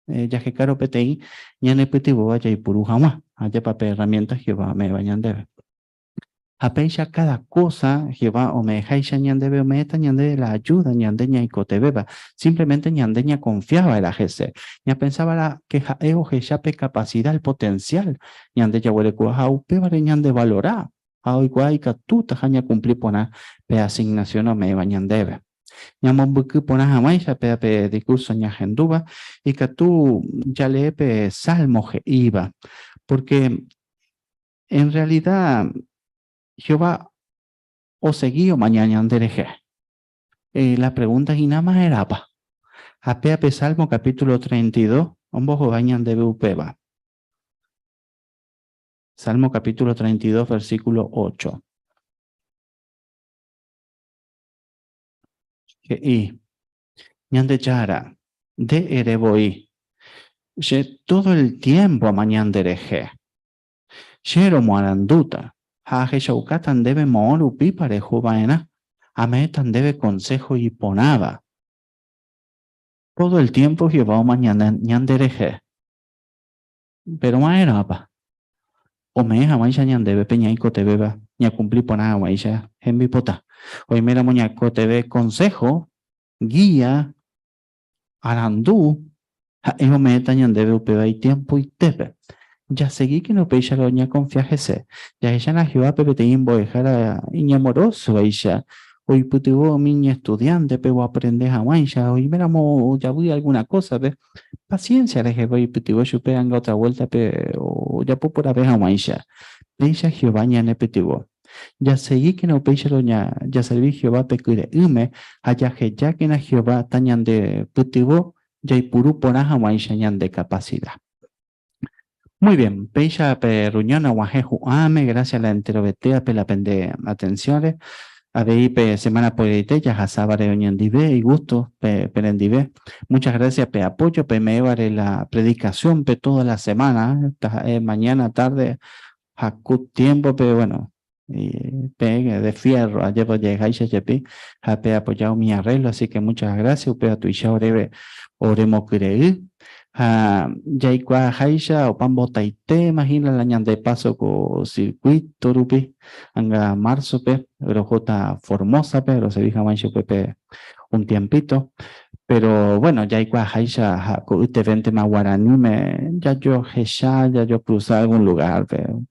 Ya que caro PTI, ya ne putibo vaya y puru jamás. Allá para herramientas Jehová me bañan debe. Apecha cada cosa Jehová o me dejáis ñandebe o me eta ñande la ayuda ñandeña y cotebeba. Simplemente ñandeña confiaba en la GC. Ya pensaba la que jaeo jechape capacidad, el potencial. Ñandeña huele cuaja upebare ñande valorar. A hoy guayca tú tajaña cumplir pona pe asignación o me bañan debe. Ñamon buku pona jamás a pe discurso ña genduba y que tú ya lee pe salmo je iba. Porque en realidad Jehová o seguí o mañana andereje. La pregunta y nada más era pa. Ape Salmo capítulo 32, ambos bañan de upeba. Salmo capítulo 32, versículo 8. Y ñande chara de ereboí. Todo el tiempo a mañana dereje. Shero moaranduta. Haje shaukatan debe moolu pipare jubaena. Ametan debe consejo y ponaba. Todo el tiempo Jehová mañana ñandereje. Pero maera pa. O me jamaicha ñandebe peñaico te beba. Ña cumplir ponaba maisha. Envipota. Hoy mera moñaco te ve consejo. Guía. Arandú. Ha'e ometa ñandéve upéva itiempoitépe. Jasegui que no peixa roña confiájese. Ya ella na Jehová pepetein boejara iñamoroso aisha. Hoy putuvo mi estudiante, pero aprende a guancha. Hoy veramos ya voy alguna cosa, ve. Paciencia, le voy putuvo chupe anga otra vuelta, pero ya por haber a guancha. Peixa Jehová ña ne putuvo. Ya seguí que no peixa roña, ya serví Jehová pecure ume, allá ya que na Jehová tañan de putuvo, ya y puru ponaja guancha ñan de capacidad. Muy bien, Peisha Perruñona Guajeju Ame, gracias a la enterobetea pe la pende atenciones. Habéis pe semana por el ya hasabare oñandive y gusto pe perendive. Muchas gracias pe apoyo pe me llevaré la predicación pe toda la semana, mañana, tarde, hacut tiempo pe bueno. Y pe de fierro, ayer por llegar yepi, pe apoyado mi arreglo, así que muchas gracias, pe a tu isha oremos creer. Yaikwa Haisha o Pambo Taite, imagina el año de paso con circuito rupi, anga marzo pe, pero jota formosa pero se dija mancho pepe un tiempito, pero bueno, Yaikwa Haisha con este evento más guaraní me, ya yo hesha, ya yo cruza algún lugar, pero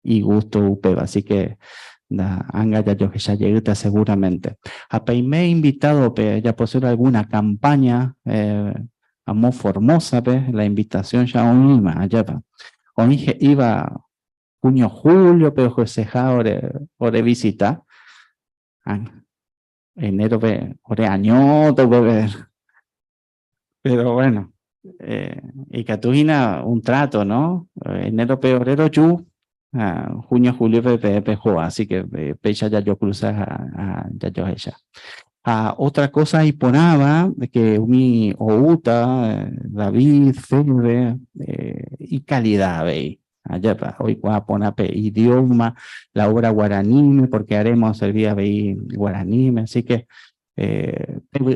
y gusto upeba, así que da anga ya yo hesha lleguita seguramente. A Peime invitado pe, ya posee alguna campaña, Amor Formosa, ¿ves? La invitación ya unima, allá va. Onige iba junio, julio, pero José ore visita. Enero, ore año, pero bueno, y Catujina un trato, ¿no? Enero, peorero, junio, julio, pejo, así que pecha ya yo cruza ya yo ella. Otra cosa imponaba que mi Outa, David, Febe y calidad, ve. Allá para hoy poner idioma, la obra guaraní, porque haremos servir veí guaraní, así que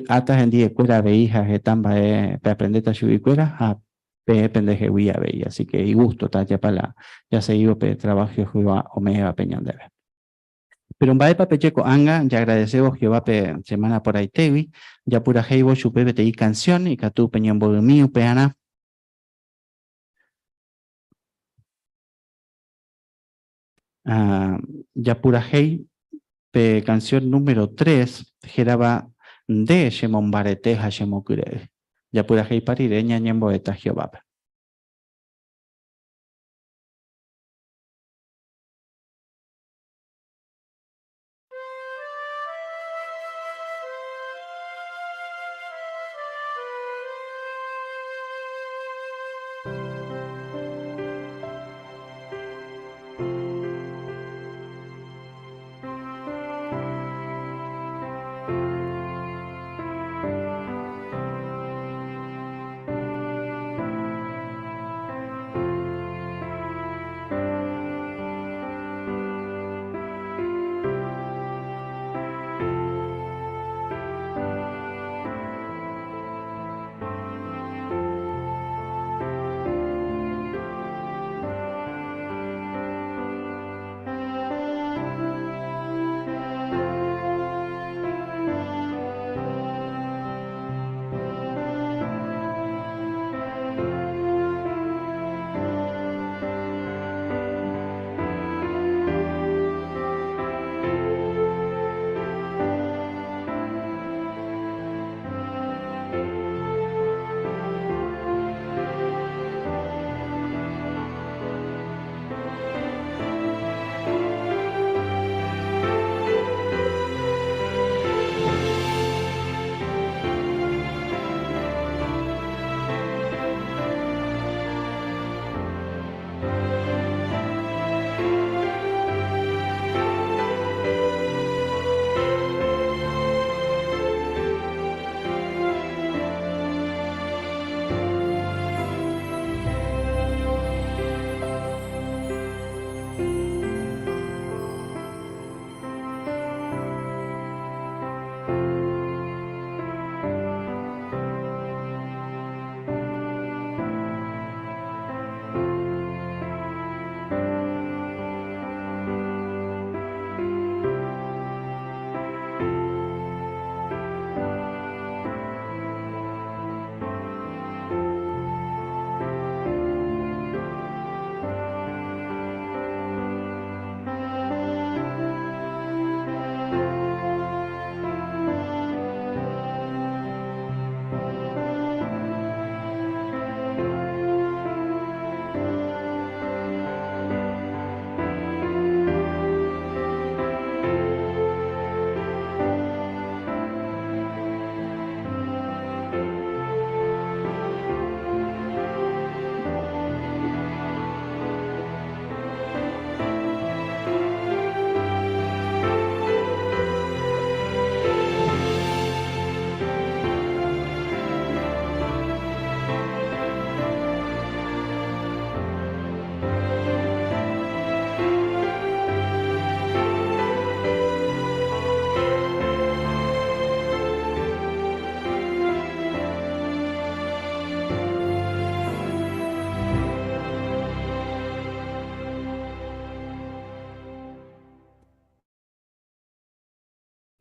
hasta en día escuela veía que están para aprender a subir escuela a pendeje veía, así que y gusto, ya para la ya se iba trabajo o me va peñón de ver. Pero un bae papecheco anga, ya agradecemos Jehová pe semana por ahí tevi, ya pura heibo chupe bete y canción y catu peñón mío peana. Ya pura hei pe canción número 3, geraba de Shemon Barete Hashemokure. Ya pura hei parireña ñembo eta Jehová.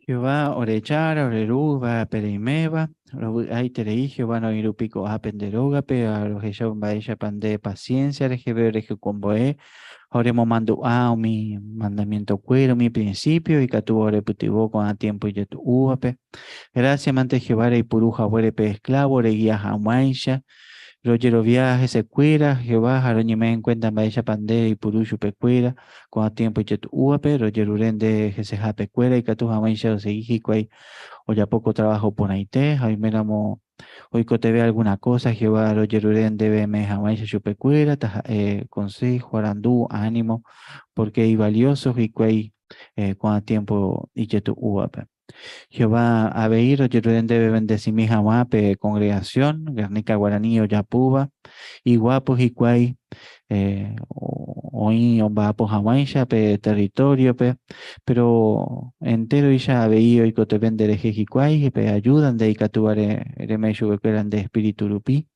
Jehová orechara, oreruba, pereimeba, ay terei, Jehová no irupico apenderoga, pe a los ella baella pande paciencia, rejebe comboe, oremo mando a mi mandamiento cuero, mi principio, y catu ore putivo con a tiempo y tu uape. Gracias, mante Jehová, y puruja, huere pe esclavo, ore guía jamaisha. Rogero viaje se cuira, Jehová, jaroñime en cuenta maesha pande y purushu pecuira, con a tiempo y tu uape, Rogero urende jeseja pecuera y catu jamaisha o seguijicuay, o ya poco trabajo ponaite, hoy meramo, hoy te ve alguna cosa, Jehová, Rogero urende ve me jamaisha chupecuera, consejo, arandú, ánimo, porque hay valiosos y cuay, con a tiempo y tu uape. Jehová Abeiro, Yeruden debe bendecir mi jamape, congregación, Guernica Guaraní o Yapuba, y guapos y cuay, hoy ombapo jamaisha, pe territorio, pe, pero entero y ya abeiro y cote vendere jejicuay, pe ayudan de icatuare, remeshu que eran de espíritu rupi.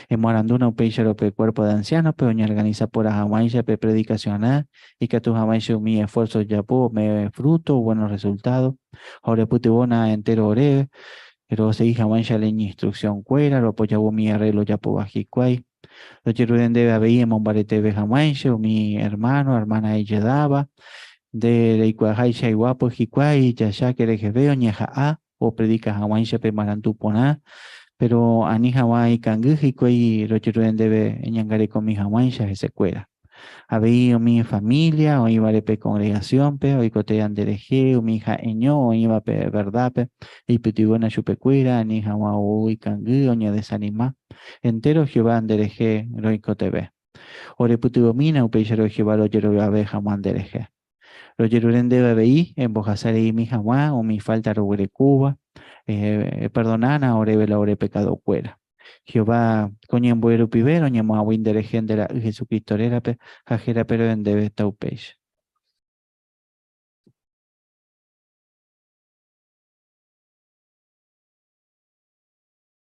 En Moranduna, un peixero pe cuerpo de anciano, pe oña organiza por a jamaisha, pe predicacional, y que tu jamaisha mi esfuerzo ya me fruto, buenos resultados. Ahora putibona entero ore, pero se hija mancha leña instrucción cuera, lo apoyaba mi arreglo ya po bajicuay. Lo cheruden debe haber mombarete beja mancha, mi hermano, hermana ella daba, de iguajaisha y guapo jicuay, ya que le veo ñeja a, o predica jamancha pe marantupona, pero ani hawai cangujicuay, lo cheruden debe ñangare con mi jamancha ese cuera. Había mi familia, o iba a pe congregación, pe, o cotean de leje, o mi hija eño, o iba pe verdad, pe, y petibona chupecuira, ni hama uy cangu, oña desanima, entero Jehová andereje, roico tebe. Ore putibomina, upeyero Jehová lo yero abe jamán dereje. Lo yeruren debe veí, en bojasare mi jamá, o mi falta rogure cuba, perdonana, ore vela ore pecado cuera. Jehová, coñen buero pibero, ñamo a winderejen de la Jesucristo era pe, jajera pero en debe taupeish.